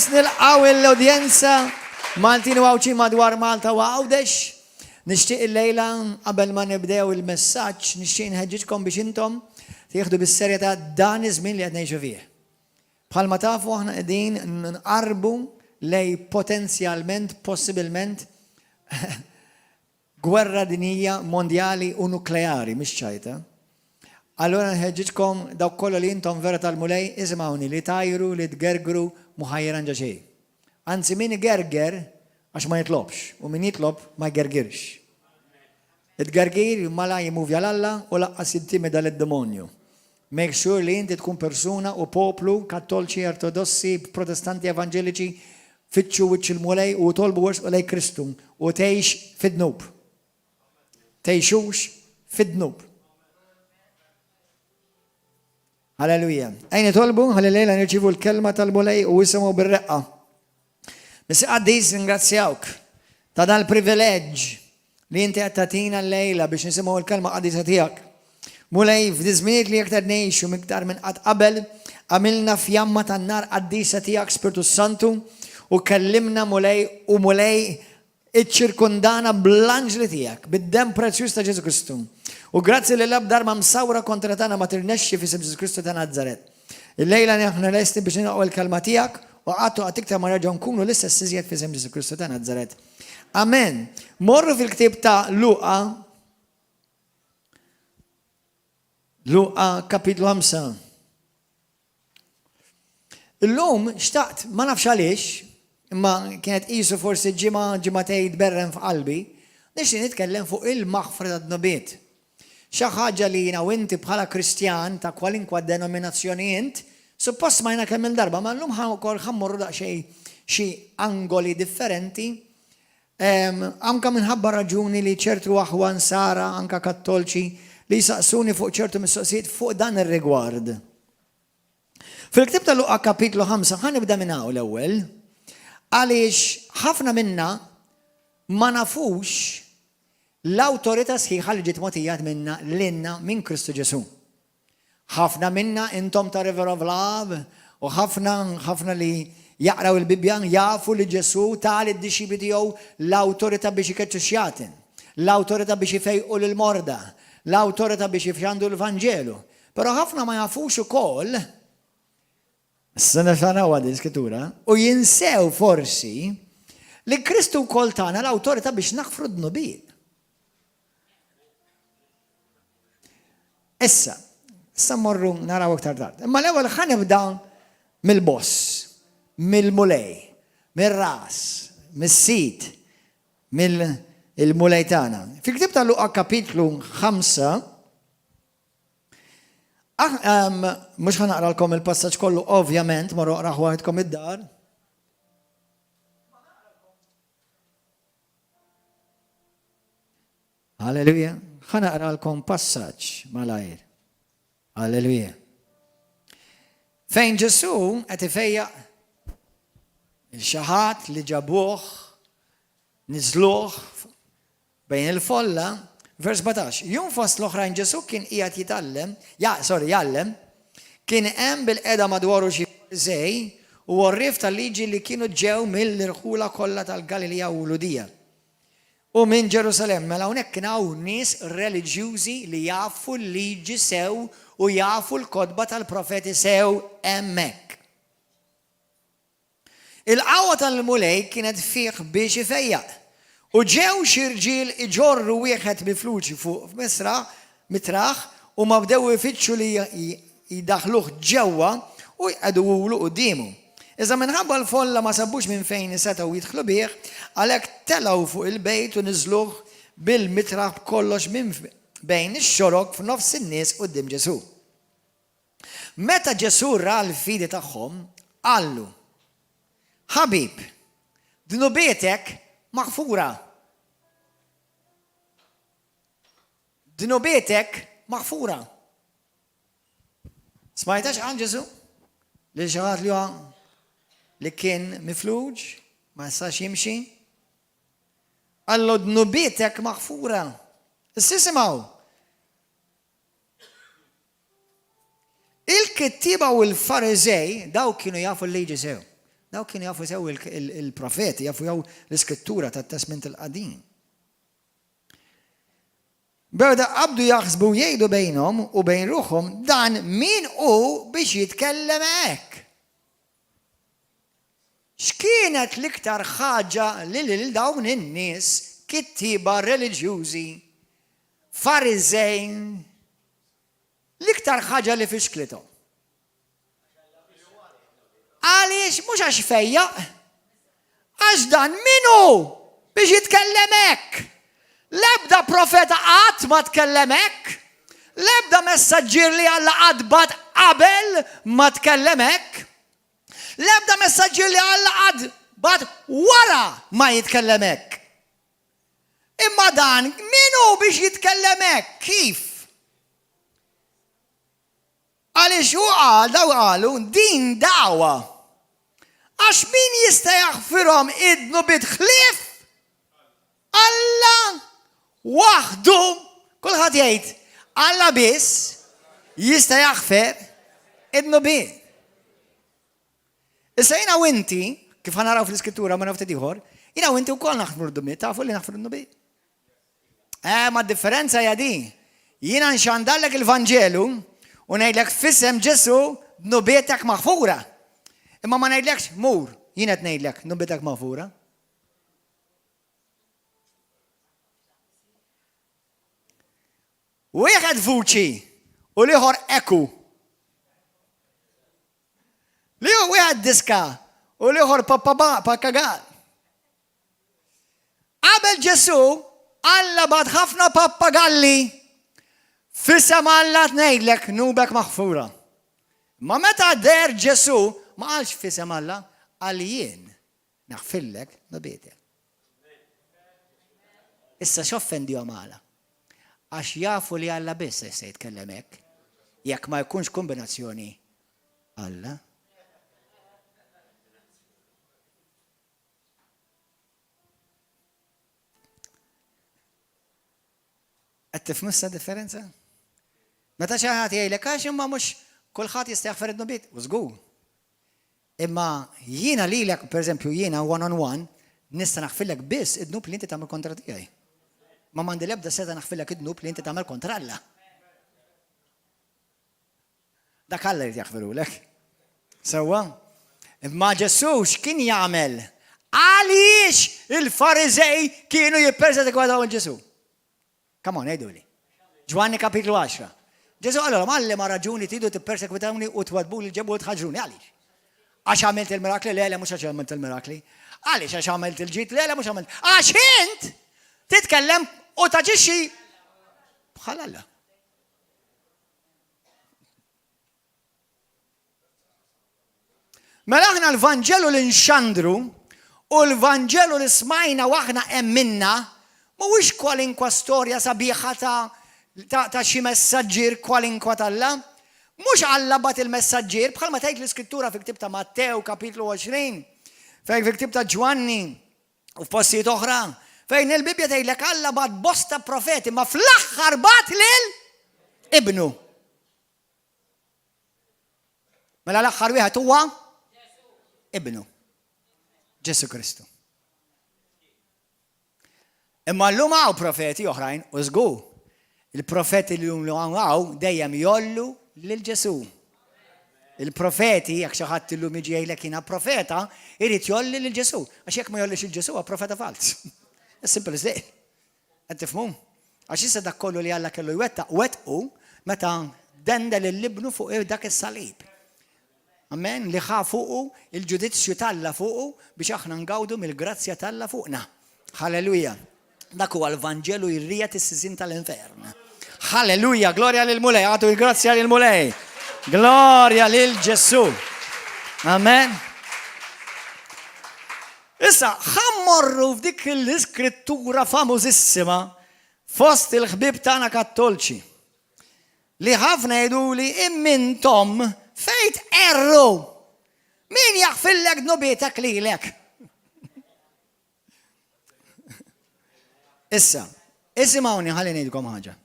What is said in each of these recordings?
Eżis nilqaw l-udjenza Maltin u għawċi madwar Malta u għawdex. Nishtiq il-lejla qabel ma nibdew il-messaġġ, nixtieq nħeġġitkom biex intom tieħdu bis-serjetà dan iż-żmien li qed ngħixu fih. Bħalma tafu aħna qegħdin nqarbu lej potenzjalment, possibilment gwerra dinija mondjali u nukleari, mhix ċajta. Allora nħeġġitkom dawk kollha li intom vera tal-mulej isimgħuni li tajru li tgergru muħajjiran ġa xejn. Anzi min igerger għax ma jitlobx u min jitlob ma jgergirx. It-gergir mala jimuvja l-Alla u laqqas jintimida l-demonju. Make sure li inti tkun persuna u poplu kattolċi, ortodossi, protestanti, evangeliċi fitxu wiċċ il-mulej u tolbu wers u lej Kristu u tgħix fid-dnub. Tgħixux fid-dnub. Halleluja. Ejn tolbu, ħallelejla nirċivu l-kelma tal-mulej u jisimgħu bir-reqqa. Bis għaddis ringrazzjawk ta' dan il-privileġġ li inti qed tagħtina l-lejla biex nisimgħu l-kelma qaddisa tiegħek. Mulej f'diżminijiet li aktar ngħixu miktar minn qatt qabel għamilna fjamma tan-nar qaddisa tiegħek Spiritu Santu u kellimna mulej iċ-ċirkundana bl-anġli tiegħek bid-dem prezzjuż ta' Ġesu Kristu. U grazzi li l-abdar ma msawra kontra tagħna ma tirnexxi fi Ġesu Kristu ta' Nażaret. Il-lejla aħna lesti biex nilqgħu l-kelma tiegħek u għattu għatiktar ma raġa nkunu l-istess iżjed fi Ġesu Kristu ta' Nażaret. Amen. Morru fil-ktib ta' Luqa kapitlu 5. Illum xtaqt ma nafx għaliex, imma kienet qisu forsi ġimgħatejn berren f'qalbi, nixtieq nitkellem fuq il-maħfra tad-nobiet. Xi ħaġa li jiena u inti bħala Kristjan ta' kwalinkwa denominazzjonijiet, suppost ma jina kemm il-darba, ma llum ħammorru daqsxejn xi angoli differenti, anka minħabba raġuni li ċertu aħwan sara, anka kattolċi, li jisaqsuni fuq ċertu mistoqsijiet fuq dan ir-rigward. Fil-ktib ta' Luqa kapitlu 5, ħanibda minn hawn l-ewwel, għaliex ħafna minna ma nafux l-awtorità sħiħa li ġiet mogħtija minna lilna minn Kristu Ġesu. ħafna minna intom ta' River of Love u ħafna li jaqraw il-Bibja jafu li Ġesu tal id-disċipli tiegħu l-awtorità biex ikeċċu xjatin, l-awtorità biex ifejqu l-morda, l-awtorità biex jifxandu l-Vanġelu. Però ħafna ma jafux ukoll s-sena xanaw għad l-iskrittura u jinsew forsi li Kristu wkoll tagħna l-awtorità biex naħfru d-nobiet. Issa morru naraw iktar tard. Imma l-ewwel ħanibda mill-boss, mill-mulej, mill-ras, mis-sit, mill-mulej tagħna. Fil-ktib ta' Luqa kapitlu 5, mhux ħanaqralkom il-passaġġ kollu ovvjament, morru oqra waħedkom id-dar. Halleluja. ħanaqralkom passaġġ malajr. Alleluja. Fejn Ġesu qed ifejjaq il-xaħat li ġabuh niżluh bejn il-folla, vers 17. Jum fost l-oħrajn Ġesu kien qiegħed jgħallem, kien hemm bil-qeda madwaru xi Farisej u għorrif tal-liġi li kienu ġew mill-irħula kollha tal-Galilea u Ludija. U minn Ġerusalem, mela hawnhekk kien hawn nies reliġjużi li jafu l-liġi sew u jafu l-kodba tal-profeti sew hemmhekk. Il-qawwa tal-mulej kienet fih biex ifejjaq. U ġew xi rġiel iġorru wieħed mifluċi fuq mitraħ u ma bdew ifittxu li jidaħluh ġewwa u jqegħdulu qudiemu. Iżda minħabba l-folla ma sabbux minn fejn setgħu jidħlu bih, għalhekk telgħu fuq il-bejt u niżluh bil-mitraħ kollox minn bejn ix-xorok f'nofs in-nies quddiem Ġesu. Meta Ġesu ra l-fidi tagħhom, qallu: Ħabib, dnubietek maħfura. Dnubietek maħfura. Smajtax għal Ġesu? Li xaħat li kien mifluġ, ma jistax jimxi? Allu dnubietek maħfura. Issisimaw. Il-kittiba u l-Farizej daw kienu jafu l-liġi sew. Daw kienu jafu sew il-profeti, jafu jew l-iskrittura tat-Testament il-qadim. Beda qabdu jaħsbu jgħidu bejnhom u bejn ruħhom dan min hu biex jitkellem hekk. X'kienet l-iktar ħaġa lil dawn in-nies kittiba reliġjużi, Fariżejn, l-iktar ħaġa li fixklithom. Għaliex mhux għax fejjaq, għax dan min hu biex jitkellem hekk. L-ebda profeta qatt ma tkellem hekk, l-ebda messaġġier li Alla qatt bad qabel ma tkellem hekk, l-ebda messaġġier li Alla qatt bad wara ma jitkellem hekk. Imma dan min hu biex jitkellem hekk? Kif? Għaliex hu qal daw qalu din dawwa. Għax min jista' jaħfirhom idnu bit-ħlief? Alla waħdu, kulħadd jgħid, Alla biss jista' jaħfer idnu bid. Issa jiena u inti, kif ħanaraw fl-iskrittura ma naftit ieħor, jiena u inti wkoll naħfru d-bid, tafu li naħfru d-bid. Ma d-differenza hija di. Jiena nxandallek il-Vanġelu u ngħidlek f'isem Ġesu d-nubietek maħfura. Imma ma ngħidlekx mur, jiena qed ngħidlek nubietek maħfura. Wieħed vuċi u liħor eku. Liħor wieħed diska u liħor pappagal. Qabel Ġesu, Alla bad ħafna pappagalli f'isem Alla tnejdlek nubek maħfura. Ma meta der Ġesu ma qalx f'isem Alla għal jien naħfillek nubietek. Issa x'offendihom Alla. Għax jafu li Alla biss se jitkellem hekk, jekk ma jkunx kombinazzjoni Alla. Qed tifhmu issa differenza? Meta xi ħadd jgħidlek għax imma mhux kulħadd jista' jaħfer id-nubiet, u żgur. Imma jiena lilek, pereżempju jiena one on one, nista' naħfillek biss id-nub li inti tagħmel kontra tiegħi. Ma m'għandi l-ebda seta naħfillek id-nub li inti tagħmel kontra Alla. Dak Alla jrid jaħfirulek. Sewwa? Imma Ġesu x'kien jagħmel? Għaliex il-Fariżej kienu jippersekwitaw il-Ġesu? Come on, ejdu li. Ġwanni kapitlu 10. Ġesu għallura, malli ma raġuni tidu tippersekwitawni u twadbu li ġebu tħagġuni, għalix? Għax għamilt il-mirakli, le, mux għax għamilt il-mirakli. Għalix għax għamilt il-ġit, le, mux għamilt. Għax int titkellem u taġiċi bħal Alla. Mela aħna l-Vanġelu l-inxandru u l-Vanġelu l-ismajna u aħna emminna mhuwiex kwalinkwa storja sabiħa ta' xi messaġġier kwalinkwa tal-Alla. Mhux Alla bat il-messaġġier bħalma tgħid l-Iskrittura fi ktieb ta' Mattew kapitlu 20, fejn fi ktieb ta' Ġwanni u f'postijiet oħra, fejn il-Bibja tgħidlek Alla bat bosta profeti ma fl-aħħar bat lil ibnu. Mela l-aħħar wieħed huwa ibnu. Ġesu Kristu. Imma llum hawn profeti oħrajn u żgur il-profeti li llum hawn dejjem jollu lil Ġesu. Il-profeti jekk xi ħadd illum jiġi jgħidlek jiena profeta, irid jolli lil Ġesu. Għax jekk ma jollix il-Ġesu huwa profeta fals. As simple as that. Qed tifhmu? Għax issa dak kollu li Alla kellu jwettaq wettqu meta dendel il-libnu fuq dak is-salib. Amen, li ħa fuqu il-ġudizzju talla fuqu biex aħna ngawdu mill-grazzja talla fuqna. Halleluja. Dak huwa l-Vanġelu jirrijat is-sisin tal-infern. Halleluja, glorja lil Mulej, għatu il-grazzja lil Mulej. Glorja lil Ġesu. Amen. Issa, ħammorru f'dik l-iskrittura famużissima fost il-ħbib tagħna Kattolċi. Li ħafna jgħiduli immintom fejt erru. Min jaħfillek nubietek lilek? Issa, isimgħuni ħalli ngħidilkom ħaġa.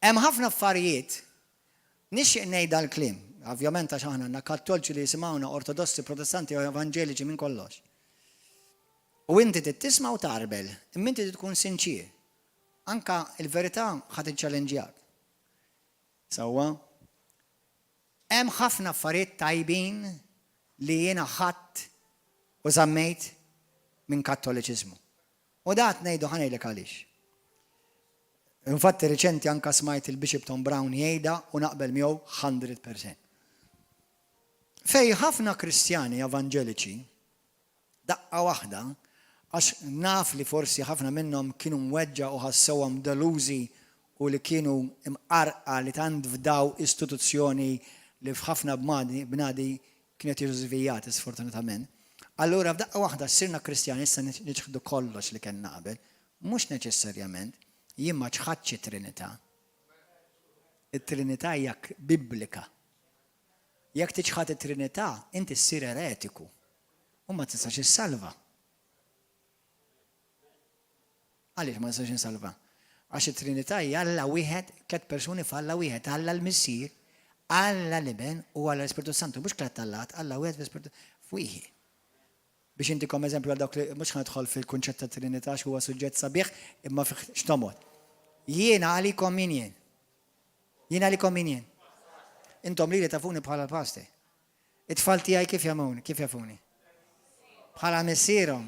Hemm ħafna affarijiet nixtieq ngħid dal-kliem. ovvjament għax aħna għandna kattolċi li jisimgħuna ortodossi, protestanti u evanġeliċi minn kollox. U inti tisma' u tarbel, imma inti tkun sinċir. Anka il-verità ħadd iċċallenġjak. Sewwa, hemm ħafna affarijiet tajbin li jiena ħadd u żammejt minn kattoliċiżmu. U dat ngħidu ħanejlek għaliex. Infatti riċenti anka smajt il-Bishop Tom Brown jgħidha u naqbel miegħu 100%. Fej ħafna Kristjani evanġeliċi daqqa waħda għax naf li forsi ħafna minnhom kienu mweġġa u ħassewhom delużi u li kienu imqarqa li tant fdaw istituzzjoni li f'ħafna bnadi kienet jiżvijati sfortunatament. Allura f'daqqa waħda sirna Kristjani issa niġħdu kollox li kien naqbel, mhux neċessarjament jien ma ċħadx it-Trinità. It-Trinità hija biblika. Jekk tiċħad it-Trinità, inti ssir eretiku u ma tistax issalva. Għaliex ma tistax insalva? Għax it-Trinità hija Alla wieħed, tliet persuni f'Alla wieħed, Alla l-Missier, Alla l-Iben u Alla l-Ispiritu Santu, mhux tliet Allat, Alla wieħed fl-Ispiritu f'wieħed. Biex intikom eżempju għal dawk li mhux ħadħol fil-kunċett ta' Trinità huwa suġġett sabiħ imma fih x'tomod. Jiena għalikom min jien. Jiena għalikom min jien. Intom li tafuni bħala pasti. It-tfal tiegħi kif jamuni, kif jafuni? Bħala missierhom.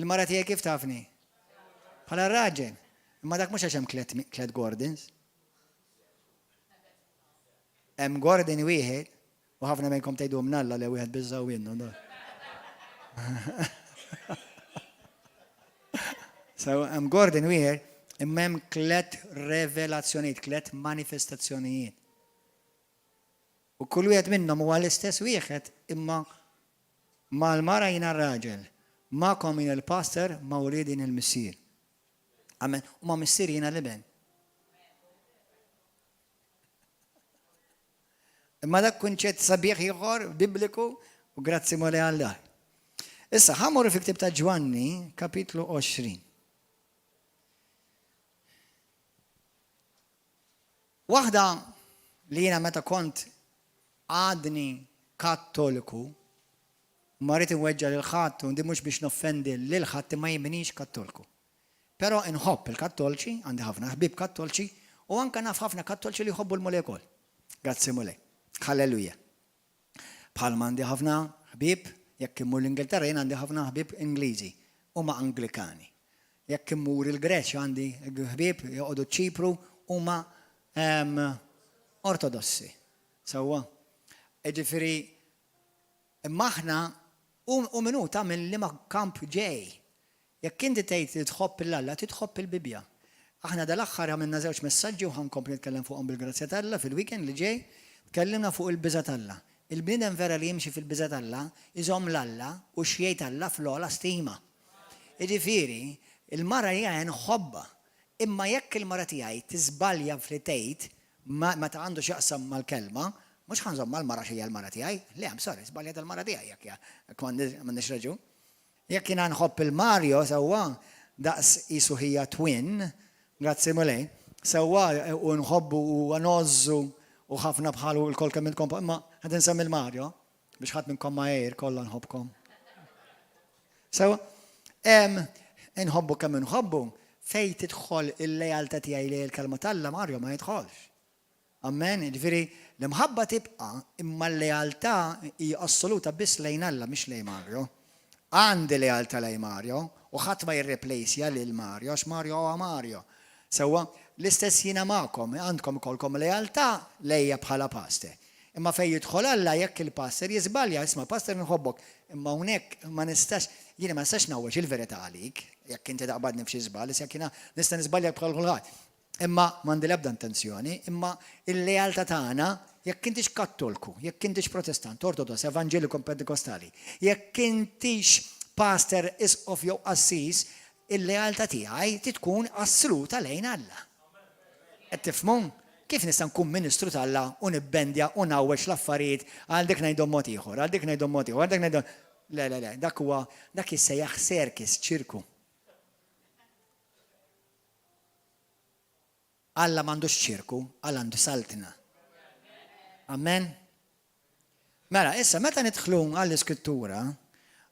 Il-mara tiegħi kif tafni? Bħala raġel. Imma dak mhux għax hemm tliet Gordons. Hemm Gordon wieħed u ħafna minnkom tgħidu mnalla li wieħed biżża u jinnu. So hemm Gordon wieħed imma hemm tliet revelazzjonijiet, tliet manifestazzjonijiet. U kull wieħed minnhom huwa l-istess wieħed imma mal-mara jiena r-raġel, ma'kom jien il-pastor, ma' wliedi jien il-missier. Amen. U ma' missier jiena l-iben. Imma dak kunċett sabiħ ieħor bibliku u grazzi mole Allah. Issa ħamur fi ktieb ta' Ġwanni, kapitlu 20. Waħda li jiena meta kont għadni kattoliku, marrit inweġġa lil ħadd u ndi mhux biex noffendi lil ħadd ma jibinix kattoliku. Però inħobb il-kattolċi, għandi ħafna ħbieb kattolċi u anke naf ħafna kattolċi li jħobbu l-molekol. Grazzi mole. Halleluja. Bħalma għandi ħafna ħbieb, jekk immur l-Ingilterra jien għandi ħafna ħbieb Ingliżi huma Anglikani. Jekk immur il-Greċja għandi ħbieb joqogħdu ċipru huma ortodossi. Sewwa. Ġifieri imma aħna u minuta minn liema kamp ġej. Jekk inti tgħid li tħobb il-Alla, titħobb il-Bibja. Aħna dal-aħħar għamilna żewġ messaġġi u ħankompli nitkellem fuqhom bil-grazzja tal-Alla fil-weekend li ġej. Tkellimna fuq il-biża tal-Alla. Il-bniedem vera li jimxi fil-biża tal-Alla iżomm l-Alla u xjejt Alla fl-ogħla stima. Jiġifieri, il-mara hija nħobba. Imma jekk il-mara tiegħi tiżbalja fl-tgħid meta għandu x'jaqsam mal-kelma, mhux ħanżomm mal-mara xi hija l-mara tiegħi, le hemm sorry, żbaljat il-mara tiegħi jekk m'għandix raġun. Jekk jiena nħobb il-Mario sewwa daqs qisu hija twin, grazzi mulej, sewwa u nħobbu u nozzu u ħafna bħalu l-kol kemm minnkom, imma ħad insemmi il-Mario biex ħadd minnkom ma jgħir kollha nħobbkom. Sewwa inħobbu kemm inħobbu fejn tidħol il-lejaltà tiegħi li l-kelma tal-Alla Mario ma jidħolx. Amen, ġifieri l-imħabba tibqa' imma l-lejaltà hija assoluta biss lejn Alla mhix lejn Mario. Għandi lejaltà lejn Mario u ħadd ma jirreplacja lil Mario għax Mario huwa Mario. Sewwa l-istess jiena magħkom, għandkom ikolkom lejaltà lejja bħala pastor. Imma fejn jidħol Alla jekk il-pastor jiżbalja, isma' pastor nħobbok, imma hawnhekk ma nistax jiena ma nistax nawweġ il-verità għalik, jekk inti taqbadni f'xi żball, jekk jiena nista' nisbalja bħal kulħadd. Imma m'għandi l-ebda intenzjoni, imma il-lejaltà tagħna jekk intix kattolku, jekk intix protestant, ortodoss, evangeliku, pentekostali, jekk intix pastor isqof jew assis, il-lejaltà tiegħi tkun assoluta lejn Alla. Qed tifhmu? Kif nista' nkun ministru tal-Alla u nibbendja u nawweġ l-affarijiet għal dik ngħidhom mod ieħor, għal dik ngħidhom mod ieħor, għal dik ngħidhom le, dak jissejjaħ serkis ċirku. Alla m'għandux ċirku, Alla għandu saltina. Amen. Mela, issa, meta nidħlu għall-iskrittura,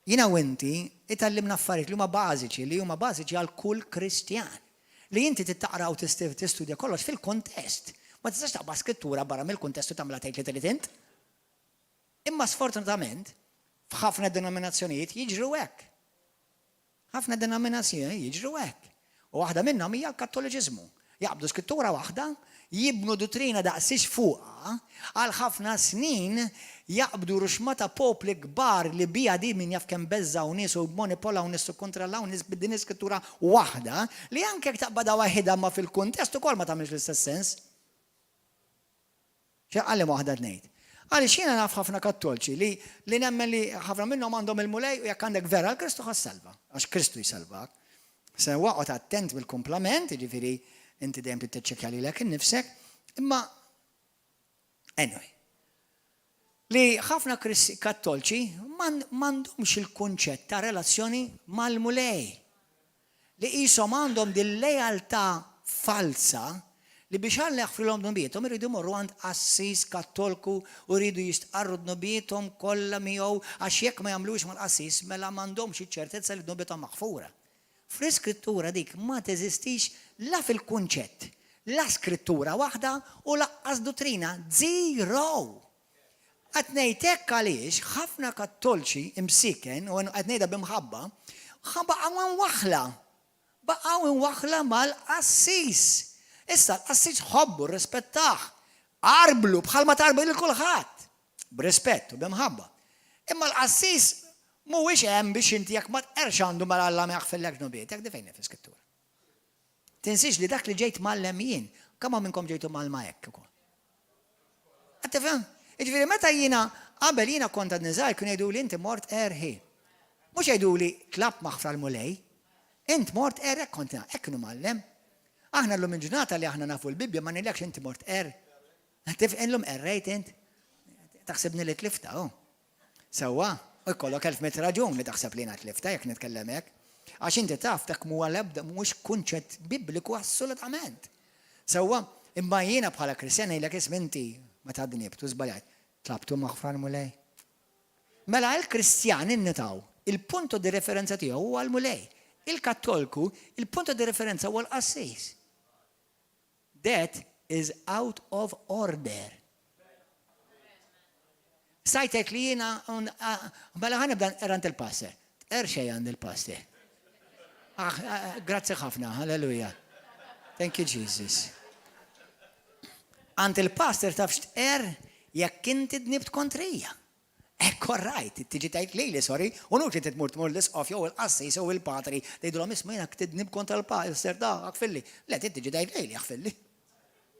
jina u inti itallimna affarijiet li huma bażiċi għal kull Kristjan. Li inti tittaqra u tistudja kollox fil-kontest. Ma tistax taqba' skrittura barra mill-kontestu tagħmilha tgħid li trid int. Imma sfortunatament f'ħafna denominazzjonijiet jiġru hekk. Ħafna denominazzjonijiet jiġru hekk. U waħda minnhom hija l-Kattoliċiżmu. Jaqbdu skrittura waħda, jibnu dottrina daqsix fuqha, għal ħafna snin jaqbdu ruxmata popli kbar li bija di min jaf kemm beżżaw nies u monipolaw nies u kontrollaw nies bid-din skrittura waħda li anke jekk taqbada waħda ma fil-kuntest ukoll ma tagħmilx l-istess sens. X'għalli waħda tnejn. Għaliex jiena naf ħafna kattolċi li nemmen li ħafna minnhom għandhom il-mulej u jekk għandek vera l-Kristu ħassalva, għax Kristu jsalvak. Se waqgħod attent bil-kumplament, jiġifieri inti dejjem titteċċekkja lilek innifsek, imma anyway. Li ħafna kattolċi m'għandhomx il-kunċett ta' relazzjoni mal-mulej. Li qishom għandhom din lejaltà falsa li biex Alla jaħfrilhom dnubietom iridu jmorru għand qassis kattolku u jridu jistqarru dnubietom kollha miegħu għax jekk ma jagħmlux mal-qassis mela m'għandhomx iċ-ċertezza li dnubietom maħfura. Fl-iskrittura dik ma teżistix la fil-kunċett, la skrittura waħda u laqqas dottrina, zero. Qed ngħid hekk għaliex ħafna kattolċi imsiken u qed ngħidha b'imħabba, baqgħu imwaħħla mal-qassis. Issa l-qassis ħobbu, rispettaħ, qarblu bħalma tarbu lil kulħadd, b'rispett u b'imħabba. Imma l-qassis mhuwiex hemm biex inti jekk ma tqerx għandu mal-Alla ma jaħfillek dnubiet, jekk difejn fl-iskrittura. Tinsix li dak li ġejt mallem jien, kemm minnkom ġejtu malma hekk ukoll. Qed tifhem? Jiġifieri meta jiena qabel jiena kont għad niżgħar kienu jgħiduli inti mort erħi. Mhux jgħiduli tlab maħfra l-mulej, int mort hekk kont hekk kienu mallem. Aħna llum il-ġurnata li aħna nafu l-Bibja ma ngħidlekx inti mort Tifqinlhom errejt int. Taħsebni li tlifta, Sewwa, u jkollok 1000 raġun li taħseb li tlifta jekk nitkellem hekk. Għax inti taf dak huwa l-ebda mhux kunċett bibliku assolutament. Sewwa, imma jiena bħala Kristjan ngħidlek ism inti ma tgħaddnibtu żbaljat. Tlabtu maħfra l-mulej. Mela l-Kristjan innitaw il-punto di referenza tiegħu huwa l-mulej. Il-Kattolku, il-punto di referenza huwa l-qassis. That is out of order. Sajtek li jiena mela ħanibda erant il-passer. Erxej għand il-passer. Grazzi ħafna, halleluja. Thank you, Jesus. Għand il-passer tafx jekk inti dnibt kontrija. Ekko rajt, tiġi tajt lejli, sorry, u nuk li titmur l-isqof jew il-qassis jew il-patri, tgħidulhom isma' jiena tidnib kontra l-passer għakfilli. Le, tiġi tajt lejli għakfilli.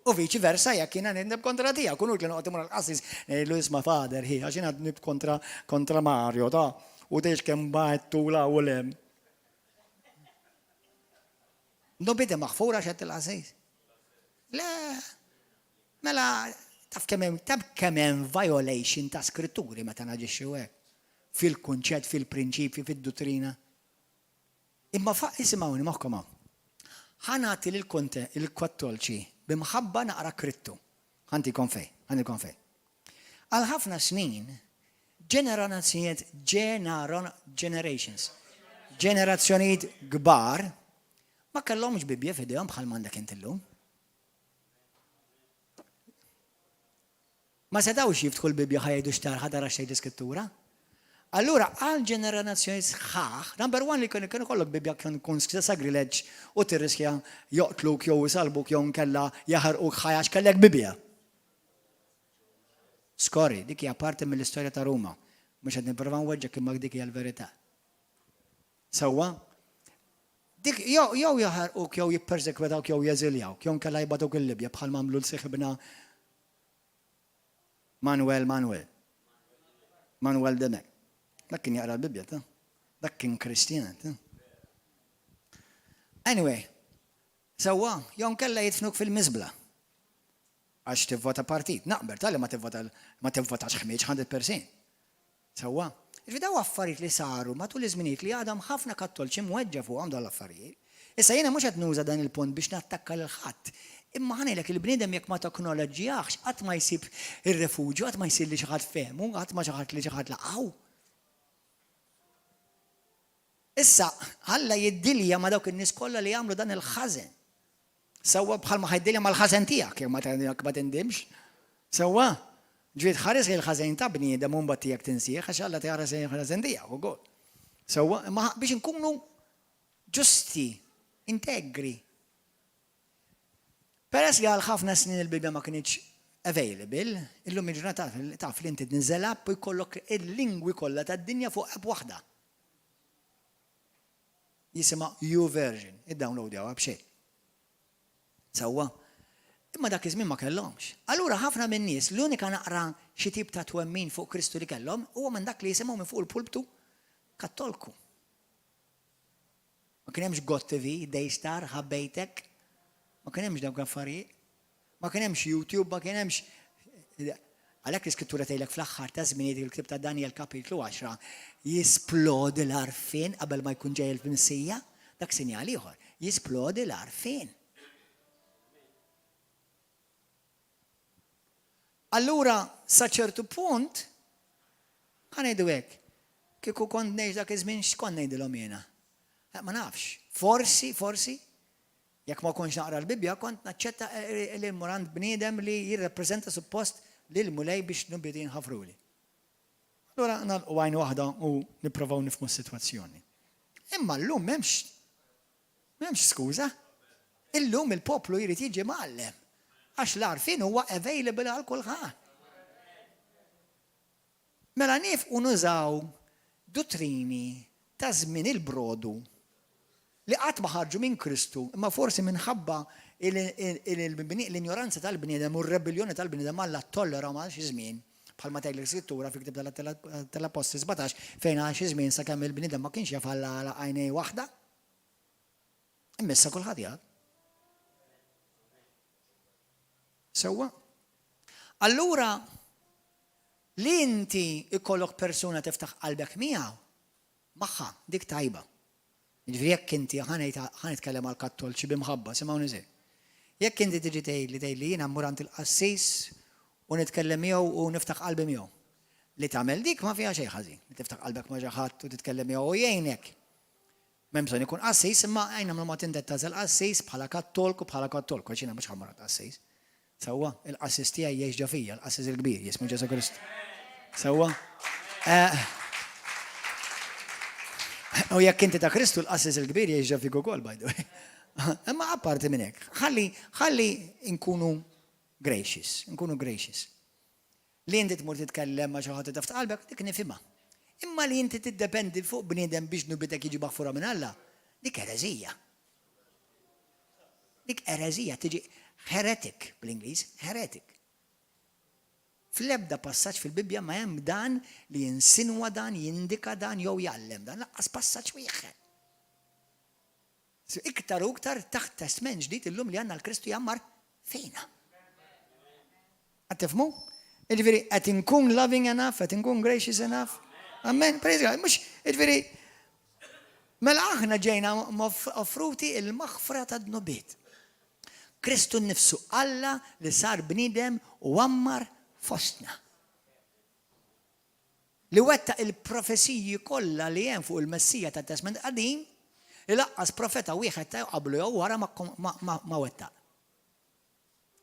U viċi versa jekk jiena nidnib kontra tiegħek, u nuk li noqgħod imur l-qassis ngħidlu isma' fader hi, għax jiena dnib kontra Mario, u tgħix kemm bajtu u lem. Nobida maħfura x'għedt il-qassis. Le, mela taf kemm hemm violation ta' skritturi meta naġixxu hekk. Fil-kunċett, fil-prinċipji, fid-dottrina. Imma isimgħuni moħħkom hawn. Ħanati il-Kattolċi b'imħabba naqra krittu. Ħantikom fej. Għal ħafna snin ġenerazzjonijiet kbar ma kellhomx Bibja f'idejhom bħal m'għandek int illum. Ma setawx jiftħu l-Bibja ħajdu xtar ħadara xejn skrittura. Allura għal ġenerazzjoni sħaħ, number one li kienu kollok Bibja kien kun sagrileġġ u tirriskja joqtluk jew isalbuk jew nkella jaħarquk ħajax kellek Bibja. Skori, dik hija parti mill-istorja ta' Ruma. Mhux qed nipprova nweġġek imma dik hija l-verità. Sewwa, dik jew jaħarquk jew jippersekwitawk jew jeżiljawk, jew nkella jbaduk il-Libja bħal mamlu l-sieħbna Manuel Demek. Dak kien jaqra l-Bibja, dak kien Kristjan. Anyway, sewwa, jew kellha jitfnuk fil-miżbla. Għax tivvota partit. Naqber tal-li ma tivvotax ħmieġ 100%. Sewwa, daw affarijiet li saru matul iż-żminijiet li għadhom ħafna kattolċi mweġġa fuqhom dawn l-affarijiet. Issa jiena mhux qed nuża dan il-punt biex nattakka lil ħadd. Imma ħanejlek il-bniedem jekk ma teknoloġijax qatt ma jsib ir-refuġju, qatt ma jsir li xi ħadd fehmu, qatt ma xi ħadd li xi ħadd laqgħu. Issa ħalla jiddilja ma dawk in-nies kollha li jagħmlu dan il-ħażen. Sewwa bħalma ħajdilja mal-ħażen tiegħek jekk ma tindimx. Sewwa, ġiet ħares il-ħażen ta' bniedem u mbagħad tiegħek tinsih għax Alla tħares il-ħażen tiegħek ukoll. Sewwa, imma biex inkunu ġusti, integri. Peress li għal ħafna snin il-Bibja ma kienx available, illum il-ġurnata taf li inti tinżel app u jkollok il-lingwi kollha tad-dinja fuq app waħda. Jisimha YouVersion, id-downloadjaw app xejn. Sewwa, imma dak iż-żmien ma kellhomx. Allura ħafna min-nies l-unika naqra xi tip ta' twemmin fuq Kristu li kellhom huwa minn dak li jisimgħu minn fuq il-pulptu Kattolku. Ma kien hemmx God TV, Daystar, ħabbejtek. Ma kien hemmx dawk affarijiet. Ma kien hemmx YouTube, ma kien hemmx għalhekk l-iskrittura tgħidlek fl-aħħar ta' żminijiet il-ktieb ta' Daniel kapitlu 10 jisplodi l-għarfien qabel ma jkun ġej il-Missija, dak sinjal ieħor, jisplodi l-għarfien. Allura sa ċertu punt ħanejdu hekk. Kieku kont ngħix dak iż-żmien x'kont ngħidilhom jiena. Ma nafx. Forsi, jekk ma konx naqra l-Bibja, kont naċċetta l-immorant bniedem li jirrappreżenta suppost lil mulej biex nubbiet jinħafruli. Allura nagħlqu għajn waħda u nipprovaw nifhmu s-sitwazzjoni. Imma llum m'hemmx skuża. Illum il-poplu jrid jiġi mgħallem. Għax l-għarfien huwa available għal kulħadd. Mela nifqu nużaw dottrini ta' żmien il-brodu li qatt ma ħarġu minn Kristu, imma forsi minħabba l-ignoranza tal-bniedem u r-rebellioni tal-bniedem alla tollera ma' xi żmien bħalma tgħidlek skrittura fi ktieb tal-Apostli 17 fejn għal xi żmien sakemm il-bniedem ma kienx jaf għal għajnej waħda. Immissa kulħadd jgħid. Sewwa. Allura li inti ikollok persuna tiftaħ qalbek miegħu magħha dik tajba. Jiġifieri jekk inti ħanitkellem għal Kattolċi bimħabba, simgħu niżel. Jekk inti tiġi tgħidli jiena mmurant il-qassis u nitkellem miegħu u niftaħ qalbi miegħu. Li tagħmel dik ma fiha xejn ħażin. Li tiftaħ qalbek ma' xi ħadd u titkellem miegħu u jgħinek. M'hemm bżonn ikun qassis imma għajna ma tindet tażel qassis bħala Kattolku għax jiena mhux ħammurant qassis. Sewwa, il-qassis tiegħi jgħix ġo fija, l-qassis il-kbir jismu Ġesu Kristu. Sewwa. U jekk inti ta' Kristu l-qassis il-kbir jgħix ġo fik ukoll by the way. Imma apparti minn hekk, ħalli nkunu gracious. Li inti tmur titkellem ma' xi ħadd taf qalbek dik nifhimha. Imma li inti tiddependi fuq bniedem biex nubitek jiġi maħfura minn Alla, dik ereżija. Dik ereżija tiġi heretic bl-Ingliż, heretic. Fl-ebda passaġġ fil-Bibja ma hemm dan li jinsinwa dan, jindika dan jew jgħallem dan, laqqas passaġġ wieħed. Iktar u iktar taħt testament ġdid illum li għandna l-Kristu jammar fejna. Qed tifhmu? Jiġifieri qed inkun loving enough, qed inkun gracious enough. Amen, praise God. Mhux jiġifieri mela aħna ġejna offruti il-maħfra tad-nobiet. Kristu nnifsu Alla li sar bniedem u għammar fostna. Li wettaq il-profesiji kollha li hemm fuq il-Messija tat-Testament Qadim li laqqas profeta wieħed ta' qablu jew wara ma wettaq.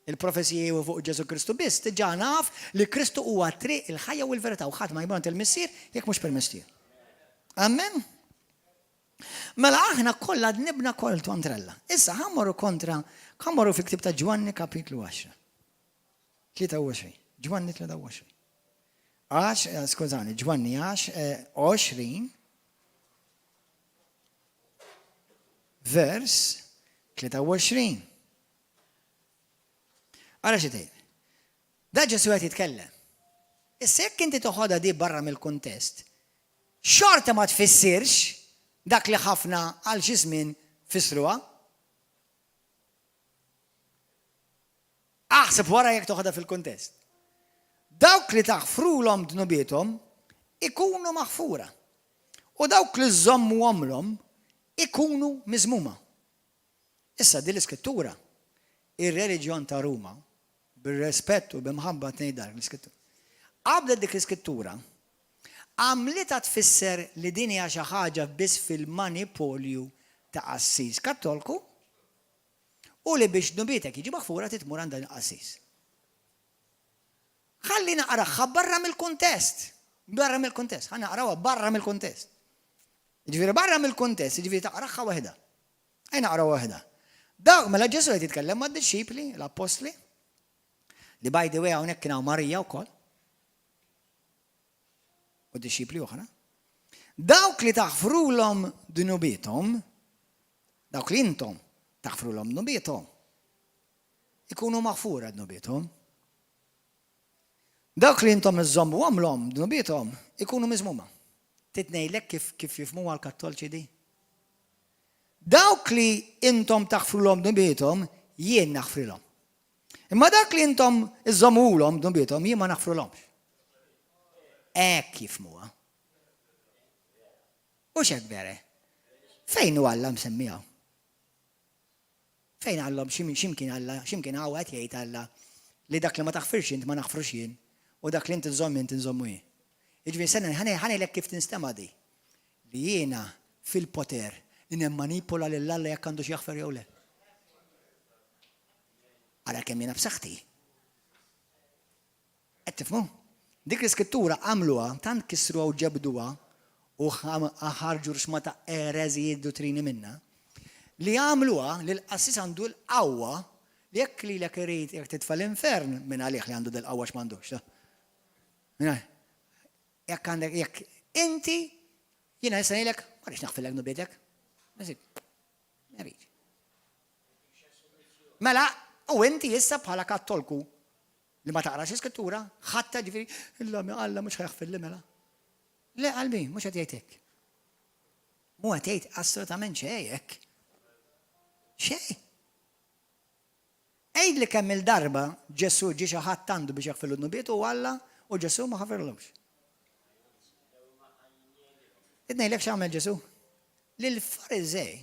Il-profesiji fuq Ġesu Kristu biss diġà naf li Kristu huwa triq il-ħajja u l-verità u ħadd ma jmur il-missier jekk mhux permess tiegħu. Amen. Mela aħna kollha nibna koltu antrella. Issa ħammorru fi ktieb ta' Ġwanni kapitlu 10. 23. Ġwanni 23. Skużani, Ġwanni 20 vers 23. Ara xi tgħid. Da Ġesu qed jitkellem. Issa jekk inti toħodha di barra mill-kuntest, xorta ma tfissirx dak li ħafna għal xi żmien fissruha. Aħseb wara jekk toħodha fil-kuntest. Dawk li taħfrulhom dnubietom ikunu maħfura. U dawk li żommu għomlhom ikunu miżmuma. Issa din l-iskrittura ir-reliġjon ta' Ruma, bir-rispett u b'imħabba tnejn l-iskrittura. Qabdet dik l-iskrittura, għamlita tfisser li din hija xi ħaġa biss fil-manipolju ta' Assis Kattolku u li biex nubietek jiġi maħfura titmur għandha Assis. Ħalli naqraħħa barra mill-kuntest. Barra mill-kuntest. Ħa naqrawha barra mill-kuntest. Jiġifieri barra mill-kuntest, jiġifieri taqraħħa waħda. Ej naqra waħda. Dawk mela Ġesu qed jitkellem mad-disċipli, l-apostli, li by the way hawnhekk kien hawn Marija wkoll. U disċipli oħra. Dawk li taħfrulhom dnubietom, dawk li intom taħfrulhom dnubietom, ikunu maħfura dnubietom. Dawk li intom iżommu għamlhom dnubietom, ikunu miżmuma. Titnejlek kif jifhmuha l-Kattolċi di. Dawk li intom taħfrulhom dnubietom, jien naħfrilhom. Imma dak li intom iżommulhom dnubietom, jien ma naħfrulhomx. Jifhmuha. U x'hekk vere? Fejn hu Alla msemmiha? Fejn Alla x'imkien Alla, x'imkien hawn qed jgħid Alla li dak li ma taħfirx int ma naħfrux jien u dak li int inżomm int inżommu jien. Jiġifieri senna ħanejlek kif tinstema' di. Li jiena fil-poter li nimmanipola lil Alla jekk għandu xi jaħfer jew le. Ara kemm jiena b'saħħti. Qed tifhmu? Dik l-iskrittura għamluha tant kisruha u ġebduha u ħarġu rxma ta' ereżijiet dottrini minnha li għamluha li l-qassis għandu l-qawwa li jekk lilek irid jekk titfa' l-infern minn għalih li għandu dal-qawwa x'm'għandux. Jekk għandek jekk inti jiena issa ngħidlek ma rridx naħfilek nubietek. Mela u inti issa bħala Kattolku li ma taqrax iskrittura, ħatta ġifieri illa mi Alla mhux ħajaħfir li mela. Le qalbi, mhux qed jgħid hekk. Mu qed jgħid assolutament xejn hekk. Xejn. Għejdli kemm il-darba Ġesu ġie xi ħadd għandu biex jaħfir l-nubiet u Alla u Ġesu ma ħafirlhomx. Ngħidlek x'għamel Ġesu? Lill-Fariżej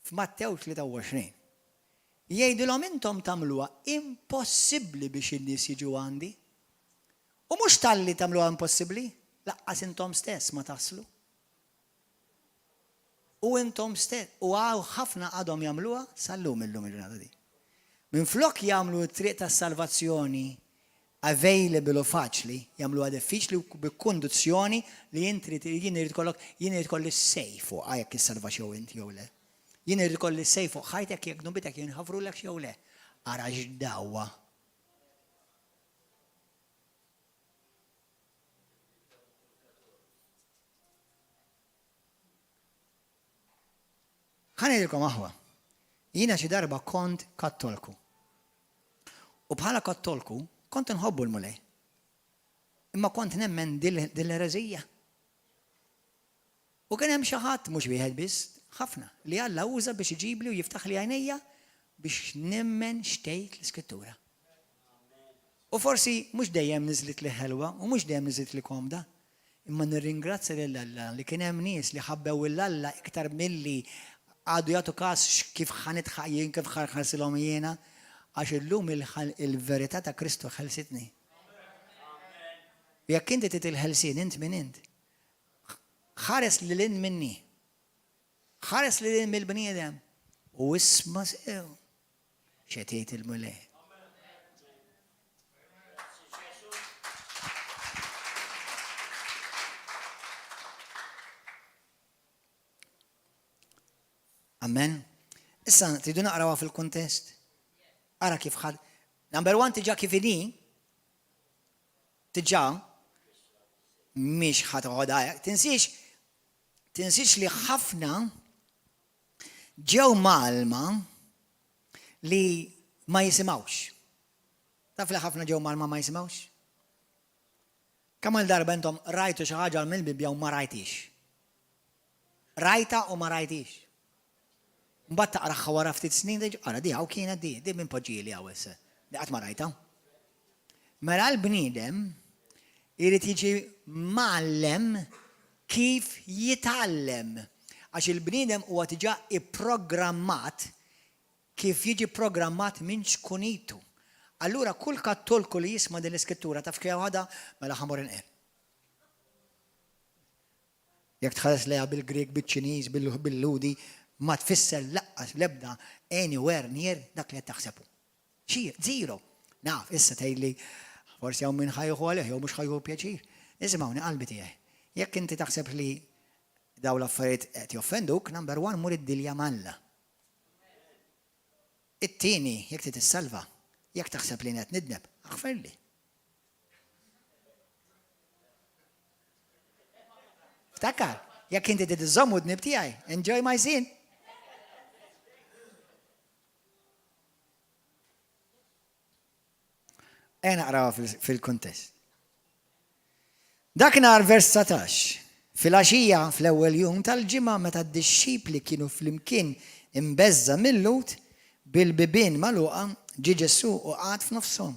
f'Mattew 23 jgħidulhom intom tagħmluha impossibbli biex in-nies jiġu għandi. U mhux talli tagħmluha impossibbli, laqqas intom stess ma taslu. U intom stess, u ħafna għadhom jagħmluha sal-lum illum il-ġurnata di. Minflok jagħmlu t-triq tas-salvazzjoni available u faċli, jagħmluha diffiċli u b'kundizzjoni li jien irid kolli sej fuq jekk issalvax jew inti jew le. Jien irid kolli sej fuq ħajtek jekk nubitek jien ħafrulek jew le. Ara x'dawwa. Ħanidilkom aħwa. Jiena xi darba kont Kattolku. U bħala Kattolku kont inħobbu l-mulej. Imma kont nemmen din l-ereżija. U kien hemm xi ħadd mhux wieħed biss, ħafna li Alla uża biex iġibli u jiftaħ li għajnejja biex nemmen xtejt l-iskrittura. U forsi mhux dejjem niżlet li ħelwa u mhux dejjem niżlet li komda, imma nirringrazzja lil Alla li kien hemm nies li ħabbew il-Alla iktar milli għadu jagħtu każ kif ħanitħaq jien kif ħarsilhom jiena għax illum il-verità ta' Kristu ħelsitni. Jekk inti titilħelsien int minn int. Ħares lil in minni. ħares li din mill-bniedem u isma' sew x'qed jgħid il-mulej. Amen. Issa tridu naqrawha fil-kuntest. Ara kif ħad. Number 1 tiġa kif inhi. Tiġa mhix ħadħodha. Tinsiex li ħafna ġew malma li ma jisimawx. Taf li ħafna ġew malma ma jisimawx? Kemm il-darba intom rajtu xi ħaġa mill-Bibja u ma rajtix. Rajta u ma rajtix. Mbagħad taqraħħa wara ftit snin ara di hawn kienet di minn poġġieli hawn issa. Di qatt ma rajta. Mela l-bniedem irid jiġi mgħallem kif jitgħallem. Għax il-bniedem huwa diġà ipprogrammat kif jiġi programmat minn xkunitu. Allura kull kattolku li jisma' din l-iskrittura taf kif għada mela ħamur inqel. Jekk tħares lejha bil-Grek, bil-Ċiniż, bil-Ludi, ma tfisser laqqas l-ebda anywhere near dak li qed taħsebu. Zero. Naf, issa tgħidli forsi hawn min ħajħu għalih jew mhux ħajħu pjaċir. Isimgħuni qalbi tiegħi. Jekk inti taħseb li daw l-affarijiet qed joffenduk, number one mur id-dilja malla. It-tieni, jekk titissalva, jekk taħseb li qed nidneb, aħferli. Ftakar, jekk inti tiżommu d-nib tiegħi, enjoy my sin. Naqraw fil-kontest. Dakinhar vers 19. Fil-għaxija fl-ewwel jum tal-ġimgħa meta d-dixxipli kienu flimkien imbeżza mill-lut bil-bibien magħluqa ġie Ġesu u qgħad f'nofshom.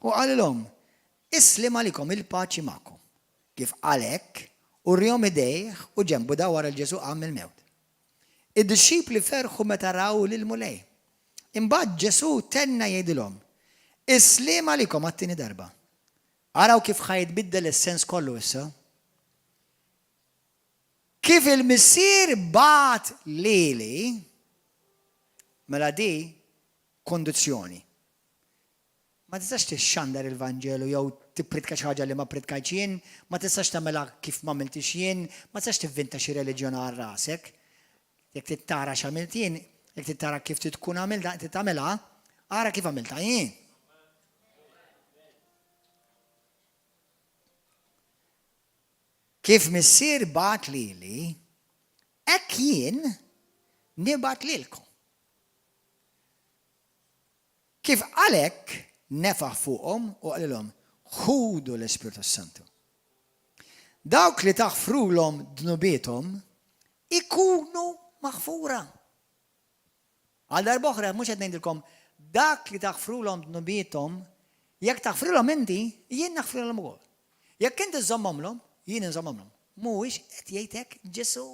U qalilhom, islim għalikom il-paċi magħkom. Kif għalhekk urrihom idejh u ġenbu da wara l-Ġesu qam mill-mewt. Id-dixxipli ferħu meta raw lil-mulej. Imbagħad Ġesu tenna jgħidilhom, islim għalikom għat-tieni darba. Araw kif ħajtbiddel is-sens kollu issa. Kif il-missier bat lili, mela di kondizzjoni. Ma tistax tixxandar il-Vanġelu jew tippritka xi ħaġa li ma ppritkajtx jien, ma tistax tagħmilha kif ma għamiltix jien, ma tistax tivvinta xi reliġjon għal rasek. Jekk tittara x'għamilt jien, jekk tittara kif tkun għamilha, tagħmilha, ara kif għamilta jien. Kif missier bat lili, hekk jien nibat lilkom. Kif għalhekk nefaħ fuqhom u qalilhom ħudu l-Ispiritu Santu. Dawk li taħfrulhom dnubietom ikunu maħfura. Għal darba oħra mhux qed ngħidilkom dak li taħfrulhom dnubietom, jekk taħfrulhom inti, jien naħfrulhom ukoll. Jekk inti żommhomlhom, jien nżommhomhom. Mhuwiex qed jgħid hekk Ġesu.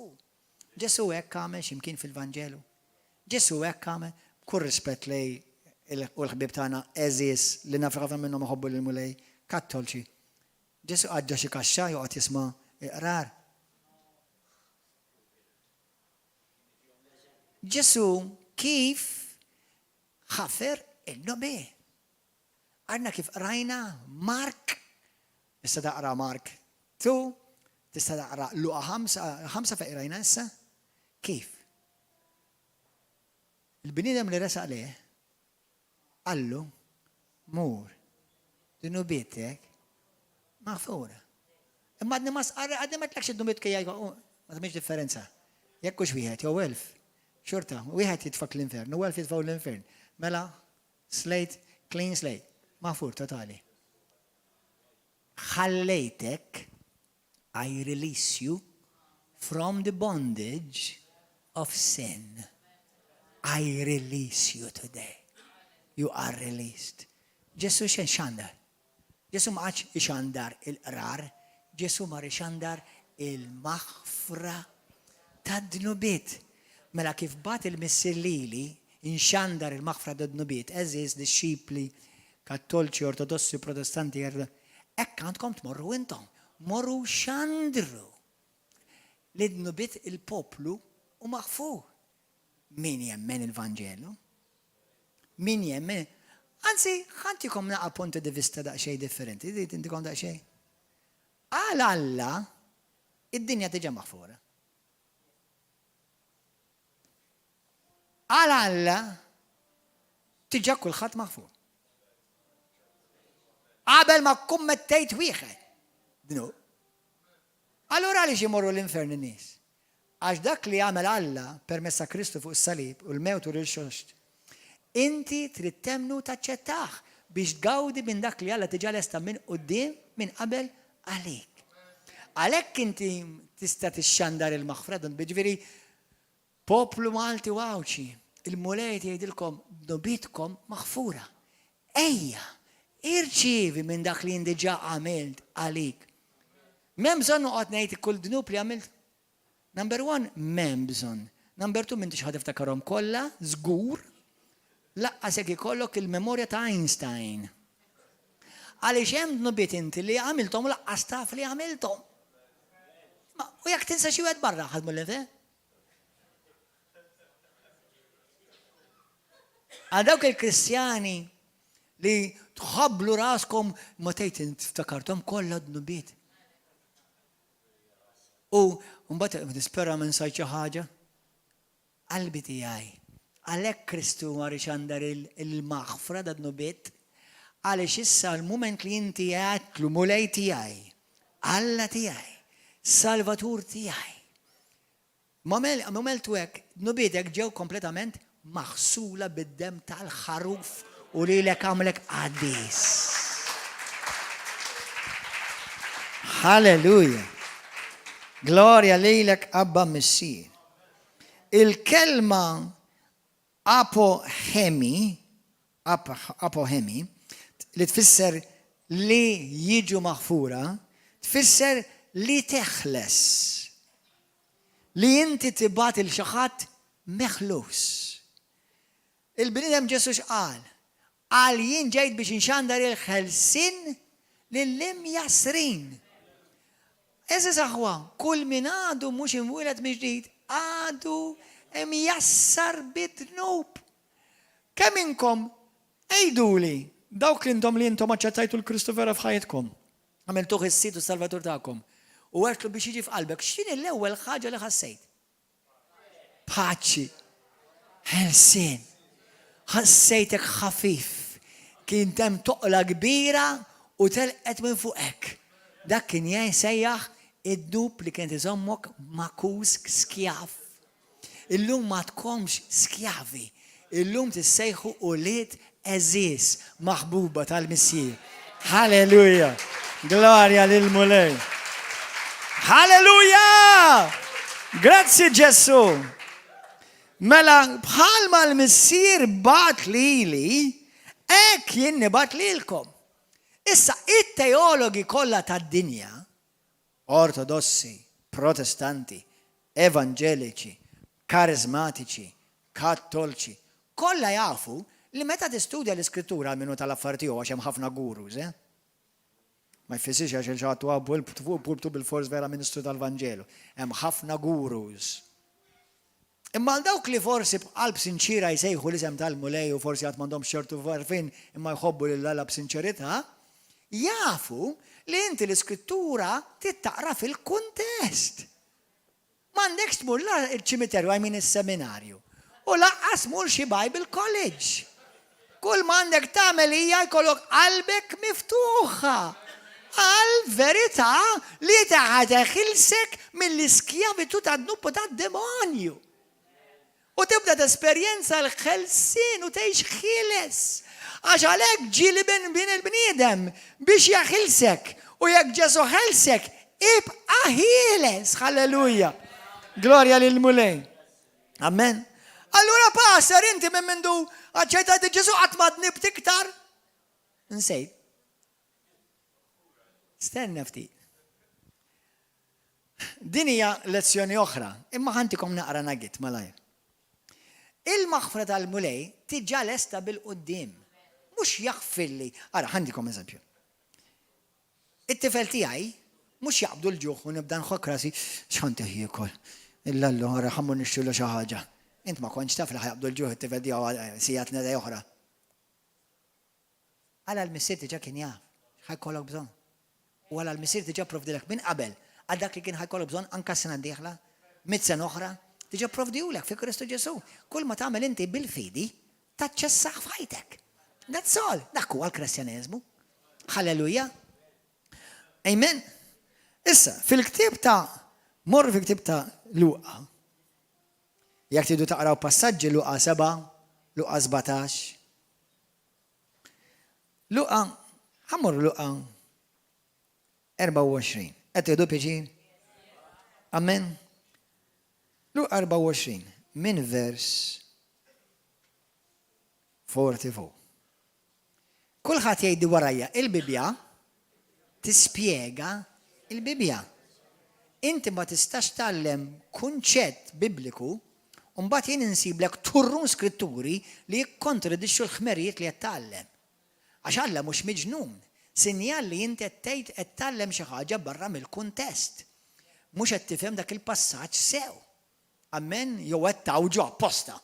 Ġesu hekk għamel x'imkien fil-Vanġelu. Ġesu hekk għamel kull rispett lej u l-ħbib tagħna eżis li naf ħafna minnhom iħobbu lil mulej kattolċi. Ġesu għadda xi kaxxa joqgħod jisma' iqrar. Ġesu kif ħafer il-nobi. Għandna kif rajna Mark, issa taqra Mark 2, tista' taqra Luqa 5 fejn rajna issa. Kif? Il-bniedem li resaq leh Allu, mur, d-nubietek, maħfura. Imma għadni ma tlaqx id-nubiet kajja, ma tamiex differenza. Jekkux wieħed, jew elf. Xorta, wieħed jitfak l-infern, u elf jitfaw l-infern. Mela, slate, clean slate, maħfur totali. Ħallejtek, I release you from the bondage of sin. I release you today. You are released. Ġesu xandar. Ġesu ma għax ixandar il-qrar, Ġesu ma ixandar il-maħfra tad-dnubiet. Mela kif bat il-missier lili inxandar il-maħfra tad-dnubiet, eżiż disċipli, kattolċi, ortodossi, protestanti, hekk għandkom tmorru intom, morru xandru li d-dnubiet il-poplu u maħfur. Min jemmen il-Vanġelu? Min jemmen? Anzi, ħantikom naqa punti di vista daqxej differenti. Dintikom daqxej? Għal Alla, id-dinja tiġa maħfura. Għal Alla, tiġa kulħadd maħfur. Qabel ma kummettejt wieħed. Dnu. Allura li ximorru l-infern nies. Għax dak li għamel Alla permessa Kristu fuq is-salib u l-mewt u l-xost. Inti trid temnu taċċettaħ biex tgawdi minn dak li Alla tiġa lesta minn quddiem minn qabel għalik. Għalhekk inti tista' tixxandar il-maħfra, biġifieri poplu Malti wawċi, il-mulejt jgħidilkom nobitkom maħfura. Ejja, irċievi minn dak li diġà għamilt għalik. M'hemm bżonn noqgħod ngħid kull dnub li għamilt. Number 1, m'hemm bżonn. Number 2, m'intix ħad iftakarhom kollha, żgur. laqqasek ikollok il-memorja ta' Einstein. Għaliex hemm dnubiet inti li għamilthom laqqas taf li għamilthom. U jekk tinsa xi wieħed barra ħadmu l-infe? Għal dawk il-Kristjani li tħabblu raskom ma tgħid iftakarthom kollha dnubiet. U mbagħad tispera minn sajt xi ħaġa. Qalbi tiegħi, għalhekk Kristu ma rridx għandar il-maħfra da dnubiet, għaliex issa l-mument li inti għatlu mulej tiegħi, Alla tiegħi, Salvatur tiegħi. Momentu hekk, dnubiedek ġew kompletament maħsula bid-dem tal-ħaruf u lilek għamlek qaddis. Halleluja. Gloria lilek Abba Missir. Il-kelma apohemi li tfisser li jiġu maħfura, tfisser li teħles. Li inti tibat il-xi ħadd meħlus. Il-bniedem Ġesu x'qal? Qal jien ġejt biex inxandar il-ħelsin lill-imjasrin. Eżis aħwa, kull min għadu mhux imwieled miġdid, għadu imjassar bid-dnub. Kemm inkom ejduli dawk intom li intom aċċettajtu l-Kristu vera f'ħajtkom. Għamiltuh is-Sid u Salvatur tagħkom. U għertlu biex jiġi f'qalbek, x'in l-ewwel ħaġa li ħassejt? Paċi, ħelsien, ħassejtek ħafif, kien hemm toqla kbira u telqet minn fuqek. Dak kien jsejjaħ id-dub li kien iżommok makuż skjaf. Illum ma tkomx skjavi, illum tissejħu ulied eżis maħbuba tal-Missier. Halleluja! Gloria lil mulej. Halleluja! Grazzi Ġesu. Mela bħalma l-Missier bat lili, hekk jien nibat lilkom. Issa it-teologi kollha tad-dinja, ortodossi, protestanti, evangeliċi, karizmatiċi, kattolċi, kollha jafu li meta tistudja l-iskrittura minnu tal-affarijiet għax hemm ħafna gurus, Ma jfissirx għax il-ġatu għabbu bil-fors vera ministru tal-Vangelu. Hemm ħafna gurus. Imma dawk li forsi b'qalb sinċira jsejħu l-isem tal-mulej u forsi għat m'għandhomx ċertu varfin imma jħobbu lil-Alla b'sinċerità, jafu li inti l-iskrittura tittaqra fil-kuntest. M'għandekx tmur il-ċimiterju għajmin is-seminarju u laqqas mur xi Bible College. Kull m'għandek tagħmel hija jkollok qalbek miftuħa għal-verità li taħilsek mill-iskjavitu tad-dnub tad-demonju. U tibda tesperjenza l-ħelsin u tgħix ħieles. Għax għalhekk ġieli bin il-bniedem biex jaħilsek u jekk Ġesu ħelsek ibqa' ħieles. Halleluja. Gloria lil mulej. Amen. Allura passer inti minn mindu aċċettajt Ġesu qatt ma tnibt iktar. Nsejt. Stenna ftit. Din hija lezzjoni oħra, imma ħantikom naqra nagit malajr. Il-maħfra tal-mulej tiġa lesta bil-qudiem, mhux jaħfilli. Ara ħandikom eżempju. It-tifel tiegħi mhux jaqbdu l-ġuħ u nibda nħokk rasi x'ħanti jiekol. Illallu ara ħammu nixxillu xi ħaġa. Int ma kontx taf li ħajaqbdu l-ġuħ it-tifel tiegħu sigħat nedej oħra. Għala l-missier diġà kien jaf ħajkollok bżonn. U għala l-missier diġà provdilek minn qabel għal dak li kien ħajkollok bżonn anke sena d-dieħla, 100 sena oħra, diġà provdijulek fi Kristu Ġesu. Kull ma tagħmel inti bil-fidi taċċessaħ f'ħajtek. That's all. Dak huwa l-Kristjaneżmu. Halleluja. Amen. Issa, fil-ktieb mor fil-ktieb ta' Luqa. Jekk tridu taqraw passaġġi Luqa 7, Luqa 17. Luqa, ħammur Luqa 24. Qed tieħdu pjaċir? Amen. Luqa 24 min vers 44. Kulħadd jgħidi warajja il-Bibja tispjega il-Bibja. Inti ma tistax tallem kunċett bibliku Mbagħad jien insiblek turrun skritturi li jikkontradixxu l-ħmerijiet li qed tgħallem. Għax Alla mhux miġnun. Sinjal li inti qed tgħallem xi ħaġa barra mill-kuntest. Mhux qed tifhem dak il-passaġġ sew. Amen, jew qed tawġu apposta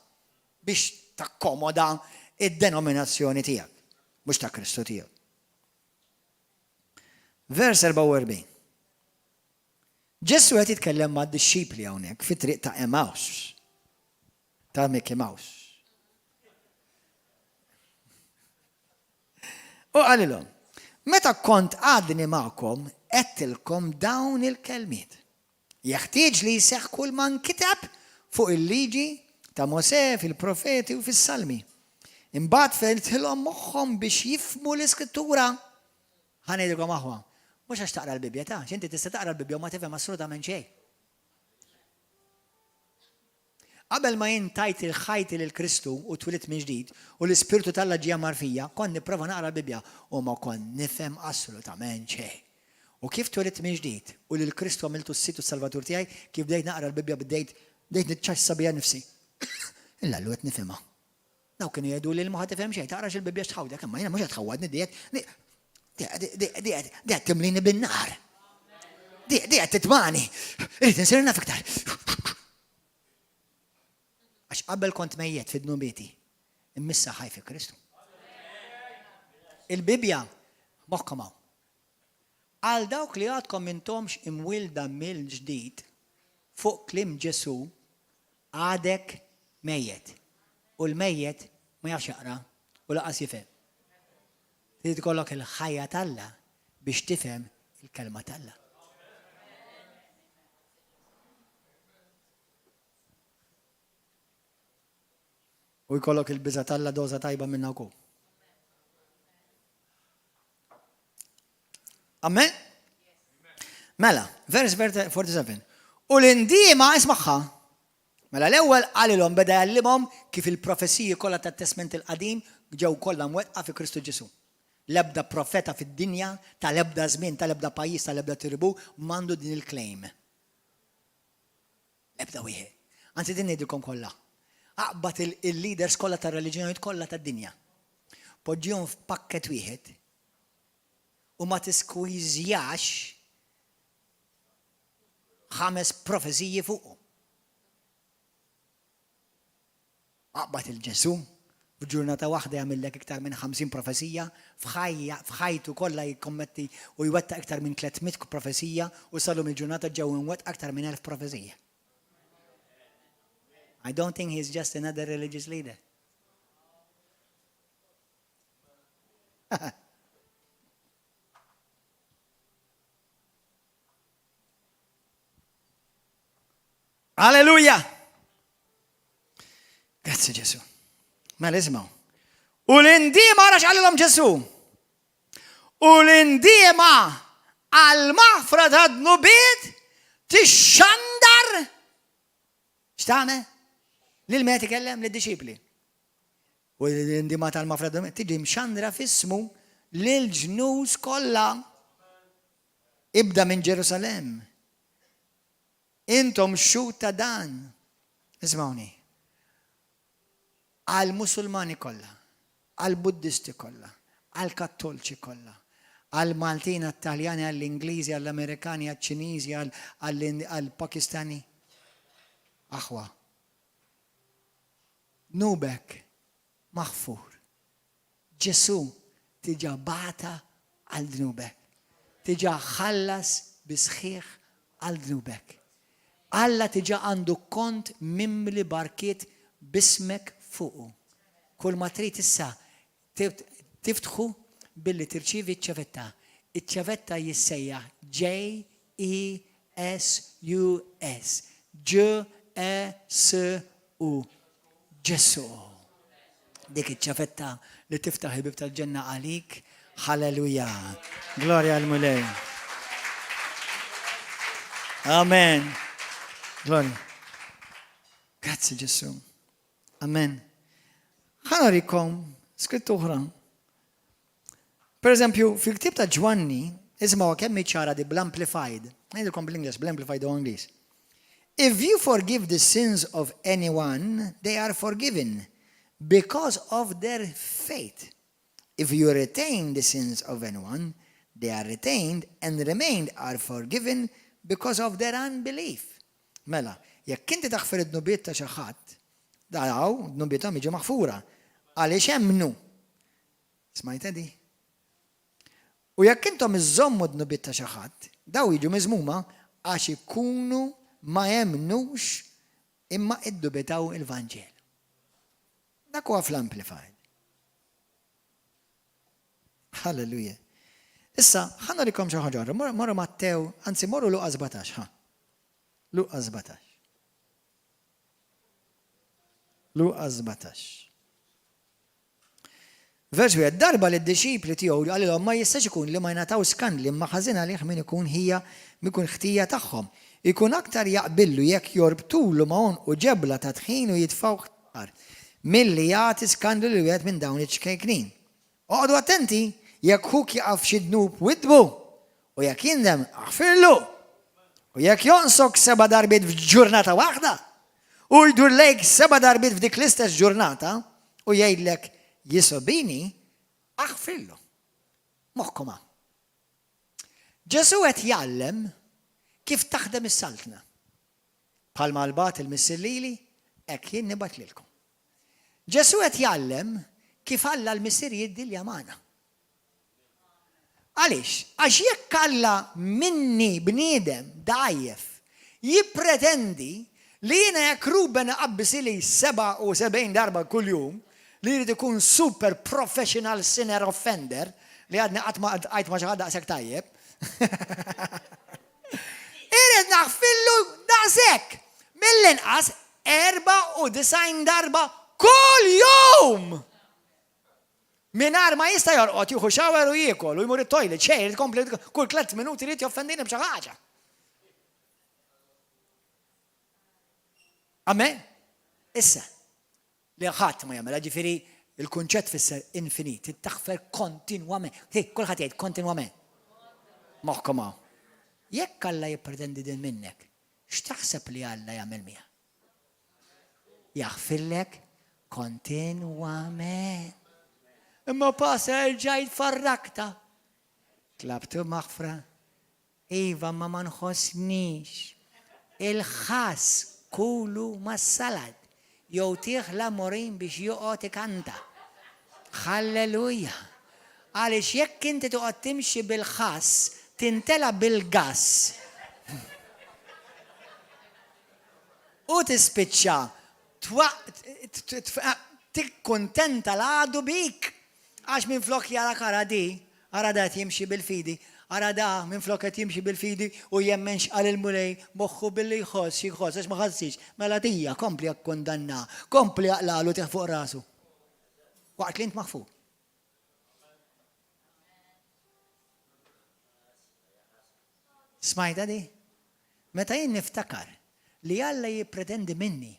biex takkomoda id-denominazzjoni tiegħek, mhux ta' Kristu tiegħek. Vers 44. Ġesu qed jitkellem mad-dixxipli hawnhekk fit-triq ta' Emmaus. Ta' Mickey Mouse. U qalilhom, meta kont għadni magħkom qedtilkom dawn il-kelmiet. Jeħtieġ li jseħħ kull ma nkiteb fuq il-liġi ta' Mosè fil-profeti u fis-salmi. Imbagħad feltilhom moħħhom biex jifhmu l-Iskrittura. Ħanejdilkom aħwa, mhux għax taqra l-Bibja ta' x'inti tista' taqra l-Bibja u ma tifhem assolutament xejn. Qabel ma jien tajt il-ħajti lil Kristu u twilit minn ġdid u l-Ispirtu tal-Alla ġie marfija, kont nipprova naqra l-Bibja u ma kont nifhem assolutament xejn. U kif twilit minn ġdid u lil Kristu għamiltu s-sit u s-Salvatur tiegħi, kif bdejt naqra l-Bibja bdejt nitċaxxa biha nnifsi. Illa l-għet nifhimha. Daw kienu jgħidu li l-ma tifhem xejn, taqrax il-Bibja x'tħawdek, imma jiena mhux qed tħawwadni diet timlini bin-nar. Diet titmani. Irid insir naf iktar. Għax qabel kont mejjed fid-dnubieti, immissa ħaj fi Kristu. Il-Bibja moħħkom hawn. Għal dawk li għadkom intomx imwilda mill-ġdid fuq kliem Ġesu għadek mejjed. U l-mejjed ma jafx jaqra u laqas jifhem. Trid tkollok il-ħajja tal-Alla biex tifhem il-kelma tal-Alla. U jkollok il-biża tal-Alla doża tajba minna wkoll. Amen? Mela, vers 47. U l-indiema ismaħħa. Mela l-ewwel qalilhom beda jgħallimhom kif il-profesiji kollha tat-Testament il-Qadim ġew kollha mwettqa fi Kristu Ġesu. L-ebda profeta fid-dinja, tal-ebda żmien, tal-ebda pajjiż, tal-ebda tribù m'għandu din il-claim. Ebda wieħed. Anzi din ngħidilkom kollha. Aqbad il-leaders kollha tar-reliġjonijiet kollha tad-dinja. Poġġihom f'pakkett wieħed u ma tiskwizjax 5 profeziji fuqhom. Aqbad il-Ġesu f'ġurnata waħda jagħmellek iktar minn 50 profezija, f'ħajtu kollha jikkommetti u jwettaq iktar minn 300 profezija u salhom il-ġurnata ġew inwettaq aktar minn 1000 profezija. I don't think he's just another religious leader. Alleluja! Grazie Ġesu. Mela ismaw. U l-indiema għarax għallilhom Ġesu. U l-indiema għal-maħfra ta' dnubiet tixxandar. X'tagħmel? Lil ma jitkellem lid-disċipli. U l-indiema tal-maħfra ta' dnubiet tiġi mxandra f'ismu lil-ġnus kollha. Ibda minn Ġerusalem. Intom xut ta' dan. Ismawni. Għal-Musulmani kollha, għal-Buddisti kollha, għal-Kattoliċi kollha, għal-Maltin, għal-Taljani, għall-Ingliżi, għall-Amerikani, għall-Ċiniżi, għall-Pakistani. Aħwa. Nubek maħfur. Ġesu tiġa bata għal-dnubek. Tiġa ħallas bisħiħ għal-dnubek. Alla tiġa għandu kont mimli barkiet bismek fuqu. Kull ma trid issa tiftħu billi tirċivi ċ-ċavetta. Iċ-ċavetta jissejjaħ J-E-S-U-S. Ġ-E-S-U. Ġesu. Dik iċ-ċavetta li tiftaħ il-bib tal-ġenna għalik. Halleluja. Gloria al-Mulej. Amen. Gloria. Grazie Ġesu. Amen. Ħanorikom skrittu oħra. Per eżempju, fil-ktib ta' Ġwanni, ismaw kemm ċara di bl-amplified. Ngħidilkom bl-Ingliż, bl-amplified u Ingliż. If you forgive the sins of anyone, they are forgiven because of their faith. If you retain the sins of anyone, they are retained and remained are forgiven because of their unbelief. Mela, jekk inti taħfir id-nubiet ta' xi ħadd, daw d-nubietom jiġu maħfura għaliex hemmnu. Smajta di? U jekk intom iżommu d-nubiet ta' xi ħadd, daw jiġu miżmuma għax ikunu ma jemnux imma iddubitaw il-Vanġel. Dak huwa fl-Amplified. Halleluja. Issa, ħanna rikom xi ħaġa, morru Mattew, anzi morru Luqa 17, ħa. Luqa 17. Luqa 17. Vers wieħed, darba lid-disċipli tiegħu għalilhom ma jistax ikun li ma jnataw skandli imma ħażin għalih min ikun ħtija tagħhom. Ikun aktar jaqbillu jekk jorbtulu ma' u ġebla ta' tħin u jitfgħu ħtar milli jagħti skandlu li wieħed minn dawn iċ-ċkejknin. Oqgħodu attenti jekk huk jaqaf xi dnub widbu u jekk jindem aħfirlu u jekk jonsok 7 darbiet f'ġurnata waħda u jdur lejk 7 darbiet f'dik l-istess ġurnata u jgħidlek jisobini aħfirlu. Moħkoma. Ġesu qed jgħallem kif taħdem is-saltna. Bħalma l-bat il-missillili hekk jien nibgħat lilkom. Ġesu qed jgħallem kif Alla l-missier jiddi l-jamana. Għaliex? Għax jekk Alla minni bniedem dajjef jippretendi li jiena jekk Ruben qabbisili 77 darba kuljum li jrid ikun super professional sinner offender li għadni qatt ma xi ħadd daqshekk tajjeb. Irid naħfillu daqshekk mill-inqas 94 darba kull jum. Mingħajr ma jista' jorqod jieħu xawer u jiekol u jmur it-toilet xejn tkompli kull 3 minuti rid joffendini b'xi ħaġa. Amen? Issa, li ħadd ma jagħmel, ġifieri il-kunċett fisser infinit, taħfer kontinwament. Kulħadd jgħid kontinwament. Moħħkom hawn. Jekk Alla jippretendi din minnek, x'taħseb li Alla jagħmel miha? Jaħfirlek kontinwament. Imma pasa ġajt farrakta. Tlabtu maħfra. Iva ma nħossnix. Il-ħas kulu mas-salad. Jew tieħla morin biex joqgħod ikanta. Halleluja. Għaliex jekk inti toqgħod timxi bil-ħass, tintela bil-gass. U tispiċċa tikkuntenta l-għadu bik. Għax minn flok jara karadi, għaradat jimxi bil-fidi, għarada minn flok qed jimxi bil-fidi u jemmenx għal il-mulej moħħu billi jħoss, għax ma ħassix. Mela dija, kompli jakkondanna, kompli jaqlalu teħ fuq rasu. Waqt li int maħfu. Smajta di? Meta jien niftakar li Alla jippretendi minni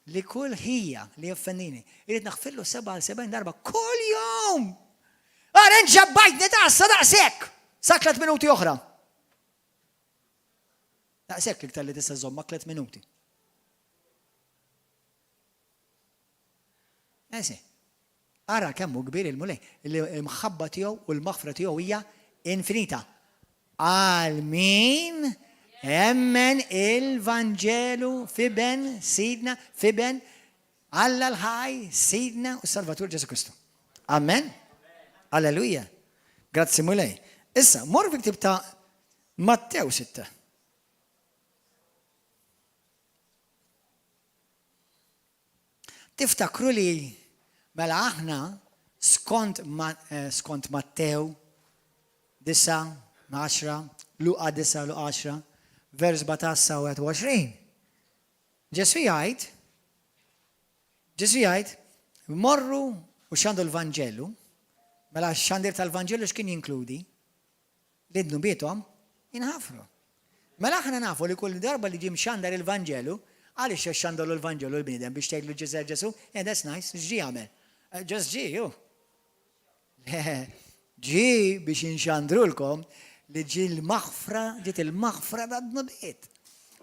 li kull ħija li joffendini irid naħfillu 77 darba kull jum. Għaren ġabbajtni taqsa daqshekk sa 3 minuti oħra. Daqshekk iktar li tista' żomm ma' 3 minuti. Esi. Ara kemm hu kbir il-mulej, il-mħabba tiegħu u l-maħfra tiegħu hija infinita. Għal min emmen il-Vanġelu fiben sidna, fiben Alla l-ħaj sidna u Salvatur Ġesu Kristu. Amen? Alleluja. Grazzi mulej. Issa, mor fi ktib ta' Mattew 6. Tiftakru li mela aħna skont Mattew 9, 10, Luqa 9, Luqa 10, vers 17 u 20. Ġesu jgħid, morru u xandu l-Vanġelu, mela xandir tal-Vanġelu x'kien jinkludi? Li d-nubietom jinħafru. Mela aħna nafu li kull darba li ġim xandar il-Vanġelu, għaliex xandalu l-Vanġelu l-bniedem biex tgħidlu Ġesu, that's nice, x'ġi għamel? Just ġi, ju. Ġi biex inxandrulkom li ġi il-maħfra, ġiet il-maħfra da d-nubiet.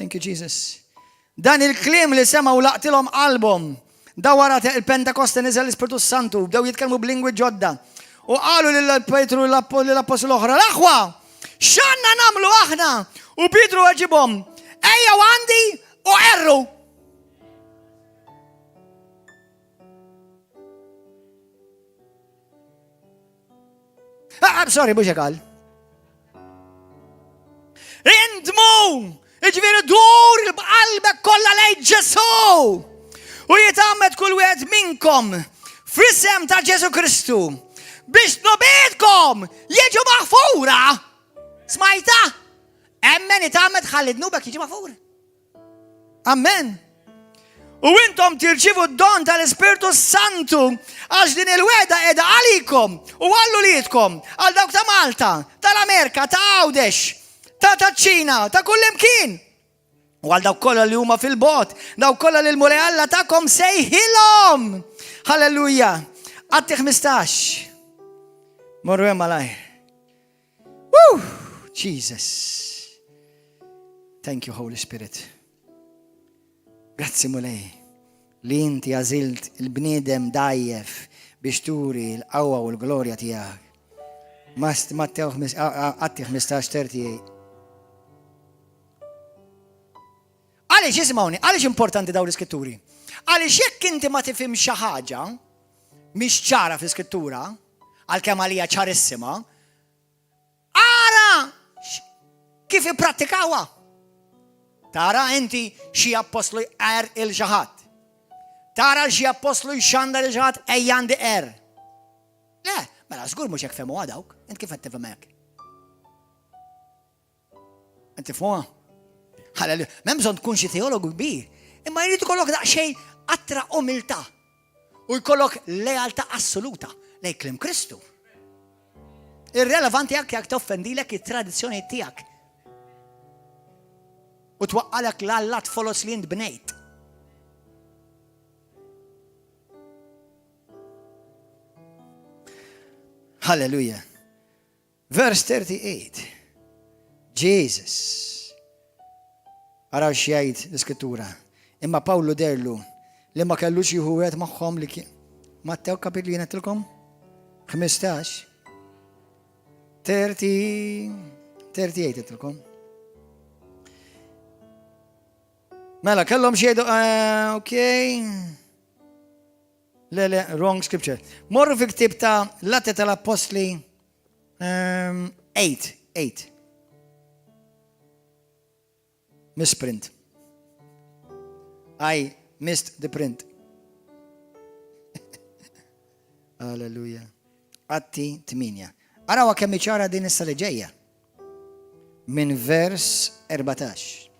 Thank you, Jesus. Dan il-klim li sema u laqtilhom qalbhom. Da wara il-Pentekoste niżel l-Ispiritu Santu, bdew jitkellmu b'lingwi ġodda. U qalu lil-Petru l-Apostol oħra, l-aħwa, x'għandna nagħmlu aħna? U Petru ġibhom, ejja għandi u erru. Sorry, mhux hekk qal. Indmu! Iġviri dur b'qalbek kollha lejn Ġesu. U jitgħammed kull wieħed minnkom f'isem ta' Ġesu Kristu biex nobiedkom jiġu maħfura. Smajta? Emmen jitgħammed ħalli dnubek jiġi maħfura. Amen. U intom tirċivu d-don tal-Ispiritu Santu għax din il-weda qiegħda għalikom u għall-uliedkom għal dawk ta' Malta, tal-Amerika, ta' Għawdex, ta' ċina, ta' kull imkien. U għal dawk kollha li huma fil-bot, dawk kollha li l-muri Alla tagħkom sejħilhom. Halleluja. Atti 15. Morru hemm malajr. Woo! Jesus. Thank you, Holy Spirit. Grazzi mulej. Li inti għażilt il-bniedem dajjef biex turi l-qawwa u l-glorja tiegħek. Atti 15:38. Għaliex isimgħuni, għaliex importanti dawn l-iskritturi? Għaliex jekk inti ma tifhim xi ħaġa mhix ċara fl-iskrittura, għalkemm għalija ċarissima, ara kif ipprattikawha. Tara inti xi apostlu il-xi ħadd. Tara xi apostlu jxandar il-xi ħadd ejjandi Le, mela żgur mhux hekk fehmuha dawk, int kif qed tifhem hekk? Int tifhmuha? Halleluja. M'hemm bżonn tkun xi teologu kbir, imma jrid ikollok daqsxejn attra umiltà u jkollok lealtà assoluta lejn kliem Kristu. Irrelevanti jekk toffendilek it-tradizzjoni tiegħek. U twaqqalek l-alla tfolos li int bnejt. Halleluja. Verse 38. Jesus. Araw xjajt l-iskrittura. Imma Pawlu derlu li ma kellux jieħu wieħed magħhom li kien. Mattew kapitlu jienetilkom? 15. 38 itilkom. Mela, kellhom xejdu, okay. Le, wrong scripture. Morru fi ktib ta' l-Atti tal-Apostli 8. Misprint. I missed the print. Alleluja. Atti 8. Arawa kemm ċara din issa li ġejja. Min vers 14.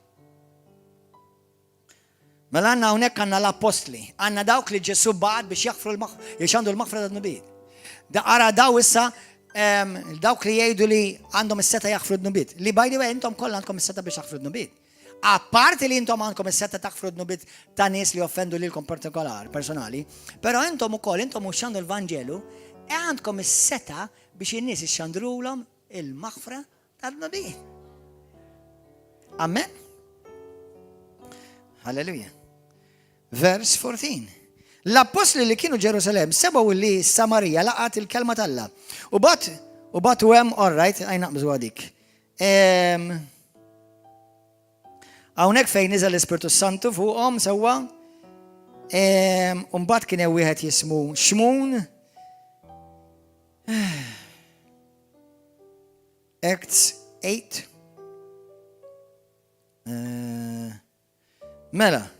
Mela għandna hawnhekk għandna l-apostli, għandna dawk li Ġesu bgħat biex jixandu l-maħfra tan-nubiet. Ara daw issa dawk li jgħidu li għandhom is-seta jaħfru d-nubiet. Li by the way intom kollha għandkom is-seta biex jaħfru d-nubiet. Apparti li intom għandkom is-seta taħfru d-nubiet ta' nies li offendu lilkom personali, però intom ukoll intom xandu l-Vanġelu għandkom is-seta biex in-nies ixxandrulhom il-maħfra tan-nubiet. Amen. Halleluja. Vers 14. L-apostli li kienu Ġerusalem sebaw li Samarija laqat il-kelma talla. U batu hemm, all right, għajna naqbżu għadik. Hawnhekk fejn niżel l-Ispiritu Santu fuqhom sewwa. Mbagħad kien hemm wieħed jismu Xmun. Acts 8. Mela,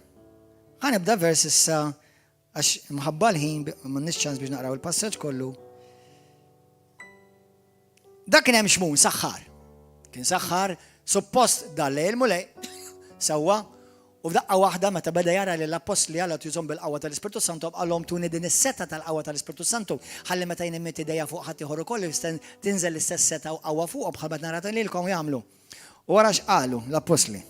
ħanibda vers issa għax mħabba l-ħin m'għandniex ċans biex naqraw il-passaġġ kollu. Dak kien hemm Xmun saħħar. Kien saħħar suppost dal-lejl mulej sewwa u f'daqqa waħda meta beda jara li l-apostli għala tużhom bil-qawwa tal-Ispiritu Santu qallhom tuni din is-seta tal-qawwa tal-Ispiritu Santu ħalli meta jnimmit idejja fuq ħadd ieħor ukoll tinżel l-istess seta u qawwa fuqhom bħal ma narat lilkom jagħmlu. U wara x'qalu l-apostli.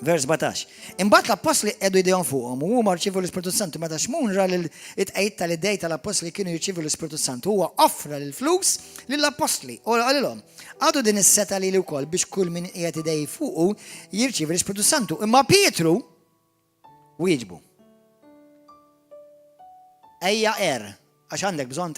Vers 17. Imbagħad l-apostli qegħdu jdejhom fuqhom u huma rċievu l-Ispiritu Santu meta xmun ra l-itqajt tal-idej tal-apostli kienu jirċievu l-Ispiritu Santu. Huwa offra l-flus lill-apostli u qalilhom għadu din is-seta li wkoll biex kull min qiegħed idej fuqu jirċievi l-Ispiritu Santu. Imma Pietru wieġbu. Ejja għax għandek bżonn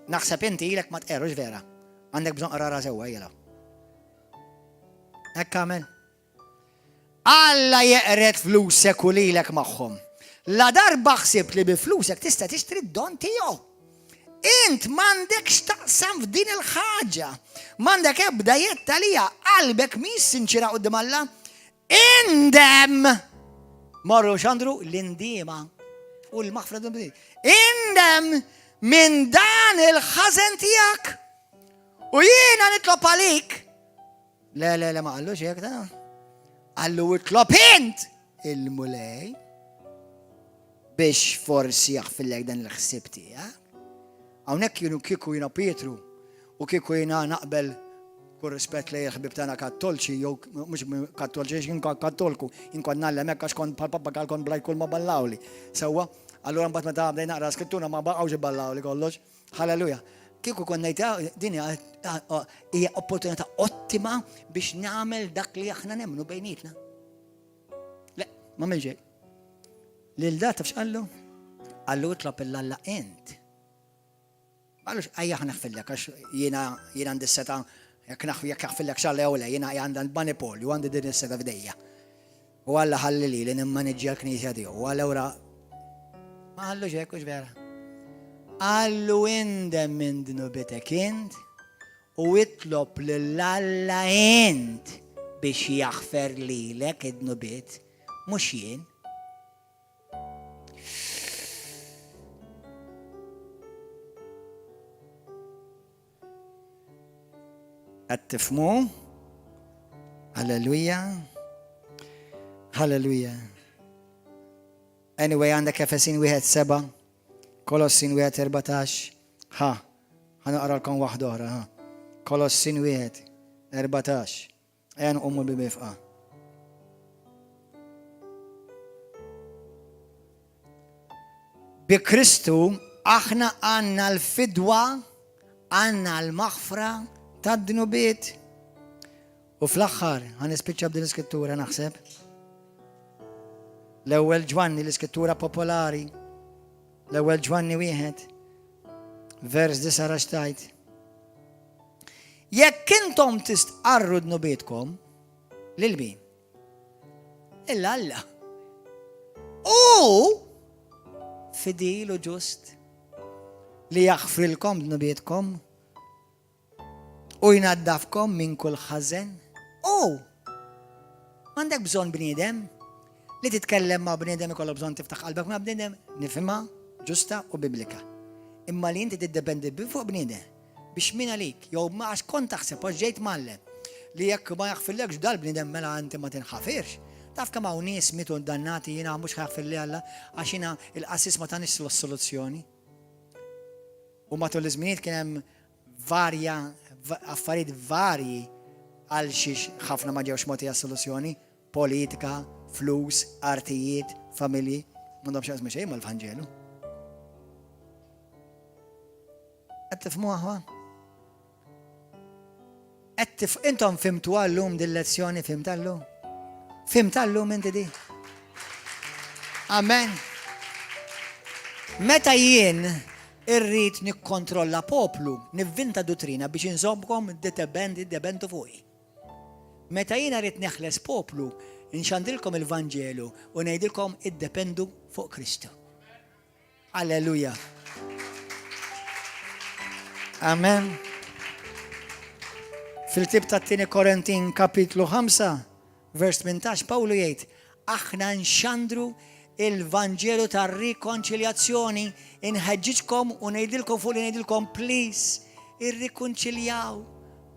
Naħseb inti ilek ma tqerrux vera. Għandek bżonn qrara sewwa jela. Hekk għamel. Alla jeqret flusek u lilek magħhom. La darba ħsibt li bi flusek tista' tixtri d-don tiegħu. Int m'għandekx taqsam f'din il-ħaġa. M'għandek ebda jettalija qalbek mis sinċira quddiem Alla. Indem marru x'andru l-indiema u l-maħfra indem min dan il-ħażen tiegħek u jiena nitlob għalik. Le ma qallux hekk da. Qallu itlob int il-mulej biex forsi jaħfillek dan il-ħsieb tiegħek. Hawnhekk kienu kieku jiena Pietru u kieku jiena naqbel kull rispett lejn il-ħbib tagħna Kattolċi jew mhux Kattolċi jien Kattolku inkun nagħlem hekk għax kont bħal kont blaj kull ma ballawli. Sewwa, allura mbagħad meta bdej naqra skrittura ma baqgħux iballawli kollox. Halleluja. Kieku kon ngħidha din hija opportunità ottima biex nagħmel dak li aħna nemmnu bejnietna. Le, ma m'hemmx. Lil da taf x'qallu? Qallu itlob il-Alla int. Għallux, għajja ħnaħfillek, għax jiena għandi s-seta, jek ħnaħfillek xalle għawle, jiena għandi l-manipolju, għandi din s-seta f'dejja. U Alla ħallili li nimmanġi għal-knisja tiegħu. U Alla ura, ma għallux hekk hux vera. Għallu indem minn dnubitek int u itlob lill-Alla int biex jaħfer lilek id-dnubit, mhux jien. Għattifmu? Halleluja. Halleluja. Anyway, għandek Efesin 1:7, Kolossin 1:14. Ħanaqralkom waħda oħra. Kolossin 1:14. Ejja nqummu bimifqa. Bi Kristu aħna għandna l-fidwa, għandna l-maħfra tad-dnubiet. U fl-aħħar ħanispiċċa b'din l-iskrittura naħseb. L-ewwel Ġwanni l-iskrittura popolari. L-ewwel Ġwanni 1, vers 9 tajt. Jekk intom tistqarru dnubietkom lil min? Alla. U fidil u ġust li jaħfrilkom dnubietkom u jnaddafkom minn kull ħażen. M'għandek bżonn bniedem li titkellem ma' bniedem ikollok bżonn tiftaħ qalbek ma' bniedem nifhimha ġusta u biblika. Imma li inti tiddependi fuq bniedem biex min għalik jew ma għax kont taħseb għax ġejt mallem li jekk ma jaħfillekx dal-bniedem mela inti ma tinħafirx. Taf kemm hawn nies mitu dannati jiena mhux ħaħfilli Alla għax jiena il-qassis ma tanix l-soluzzjoni. U matul iż-żminijiet kien hemm affarijiet varji għal xiex ħafna ma ġewx mogħtija soluzzjoni, politika, flus, artijiet, familji, m'għandhomx jaqsmu xejn mal-Vanġelu. Qed tifhmu aħwa? Intom fimtu għallum dil-lezzjoni fimtallu? Fimtallu inti di? Amen. Meta jien irrid nikkontrolla poplu, nivvinta dottrina biex inżommkom dependu fuqi. Meta jiena rrid neħles poplu, inxandilkom il-Vanġelu u ngħidilkom iddependu fuq Kristu. Alleluja. Amen. Fil-tib ta' 2 Korintin kapitlu 5, vers 18, Pawlu jgħid, aħna nxandru il-Vanġelu tar-rikonċiljazzjoni inħeġġiġkom u ngħidilkom fuq li ngħidilkom please irrikonċiljaw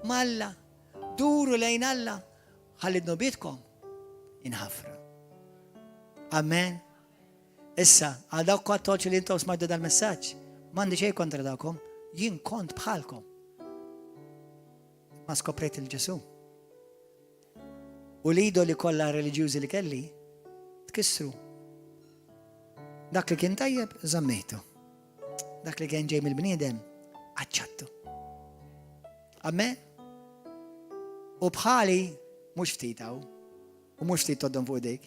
malla, duru lejn Alla, ħalli dnubietkom inħafru. Amen. Issa, għal dawk kattolċi li intom smajtu dal-messaġġ, M'għandi xejn kontra dakom, jien kont bħalkom. Ma skoprejt il-Ġesu. U l-idoli kollha reliġjużi li kelli tkissru. Dak li kien tajjeb, żammejtu. Dak li kien ġej mill-bniedem, aċċattu. Amen? U bħali, mhux ftit hawn, u mhux ftit toddhom fuq dik.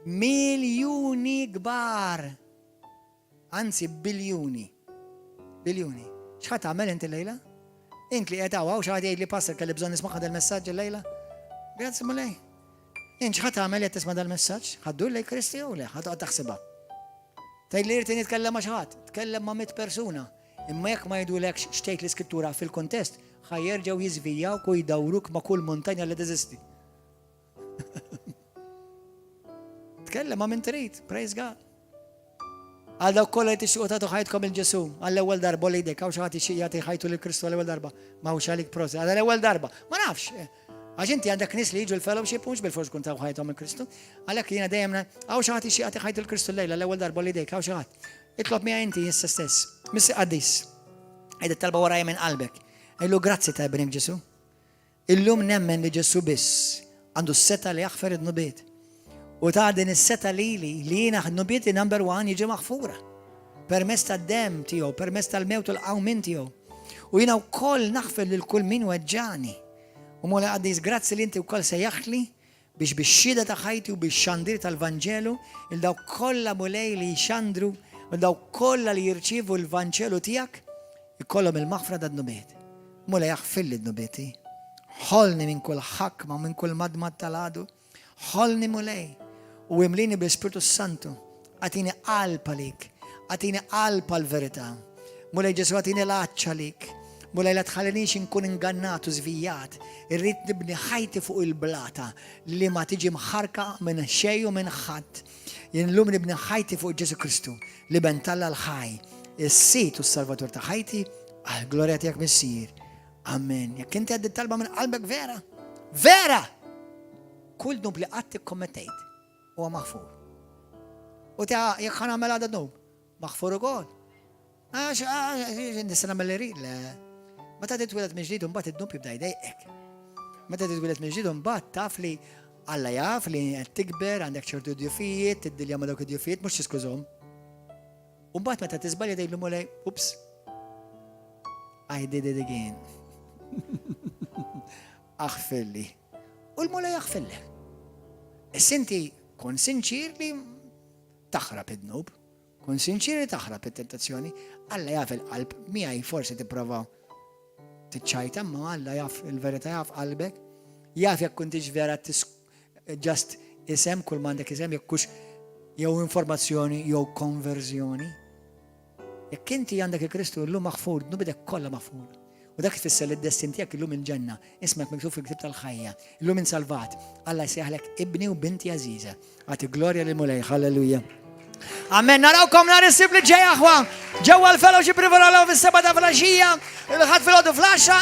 Miljuni kbar. Anzi, biljuni. Biljuni. X'ħadd tagħmel inti lejla? Int li qed hawn xi ħadd jgħid li passer kelli bżonn nisma' dal-messaġġ illejla? Grazzi mulej. Int x'ħadd tagħmel qed tisma' dal-messaġġ? Ħaddur lejn Kristi jew le? ħadd taħsibha. Tgħid li irti nitkellem ma' xi ħadd, tkellem ma' 100 persuna. Imma jekk ma jgħidulekx x'tgħid l-Iskrittura fil-kontest, ħajjerġgħu jiżvijawk u jdawruk ma' kull montanja li teżisti. Tkellem ma' min trid, praise God. Għal dawk kollha tixtiequ tagħtu ħajtkom il-Ġesu għall-ewwel darba li jdek hawn xi ħadd ixtieq jagħti ħajtu lill-Kristu għall-ewwel darba. M'hawnx għalik prosi, għal l-ewwel darba. Ma nafx. Għax inti għandek nies li jiġu l-fellowship mhux bil-fors kun taw ħajthom il-Kristu. Għalhekk jiena dejjem hawn xi ħadd ixtieq jagħti ħajtu l-Kristu lejla l-ewwel darba li jdek hawn xi ħadd. Itlob miegħi inti issa stess. Missi qaddis. Qiegħda talba warajja minn qalbek. Ejlu grazzi ta' ibnik Ġesu. Illum nemmen li Ġesu biss għandu s-seta li jaħfer id-nubiet. U ta' din is-seta lili li jiena ħnubieti number 1 jiġi maħfura. Permess tad-dem tiegħu, permess tal-mewt u l-qawmin tiegħu. U jiena wkoll naħfer lil kull min weġġani. U mola qaddis grazzi li inti wkoll sejjaħli biex bix-xhieda ta' ħajti u bix-xandir tal-Vanġelu il dawk kollha mulej li jxandru u dawk kollha li jirċievu l-Vanġelu tiegħek ikollhom il-maħfra tad-nubiet. Mola jaħfir li d-nubieti. Ħolni minn kull ħakma, minn kull madmad tal-għadu. Ħolni mulej. U imlini bil-Spiritu Santu. Għatini qalb għalik. Għatini qalb għal-verità. Mulej Ġesu għatini l-għacċa lik. Mulej la tħallinix inkun ingannatu żvijat. Irrid nibni ħajti fuq il-blata li ma tiġi mħarka minn xej u minn ħadd. Jinlum nibni ħajti fuq Ġesu Kristu li bentalla l-ħaj. Is-sit u s-Salvatur ta' ħajti għal-glorja tiegħek missir. Amen. Jekk inti għaddi talba minn qalbek vera. Vera! Kull dnub li qatt ikkommettejt huwa maħfur. U ta' jekk ħa nagħmel għadha dnub, maħfur ukoll. Nista' nagħmel irid le. Meta titwieled minn ġdid imbagħad id-dnub jibda jdejqek. Meta titwieled minn ġdid imbagħad taf li Alla jaf li qed tikber għandek ċertu djufijiet, tiddilja ma' dawk id-djufijiet mhux tiskużhom. U mbagħad meta tisbalja tgħidlu mulej, ups. I did it again. Aħfilli. U l-mulej aħfillek. Is-inti kun sinċir li taħrab id-dnub, kun sinċir li taħrab id-tentazzjoni, Alla jaf il-qalb, miegħi forsi tipprova tiċċajta, ma Alla jaf il-verità jaf qalbek, jaf jekk kuntix vera just isem kull m'għandek isem jekkux jew informazzjoni jew konverżjoni. Jekk inti għandek il-Kristu llum maħfur, dnubidek kollha maħfur. U dak tfisser li d-destin tiegħek illum il-ġenna, ismek miktub fil-ktieb tal-ħajja, illum insalvat. Alla jsejħlek ibni u binti Aziza. Għati glorja lil mulej, halleluja. Amen. Narawkom nhar is-sibt li ġej aħwa. Ġewwa l-fellowship riverala fis-seba' ta' flaxija, il-ħadd fil-għodu flaxxa,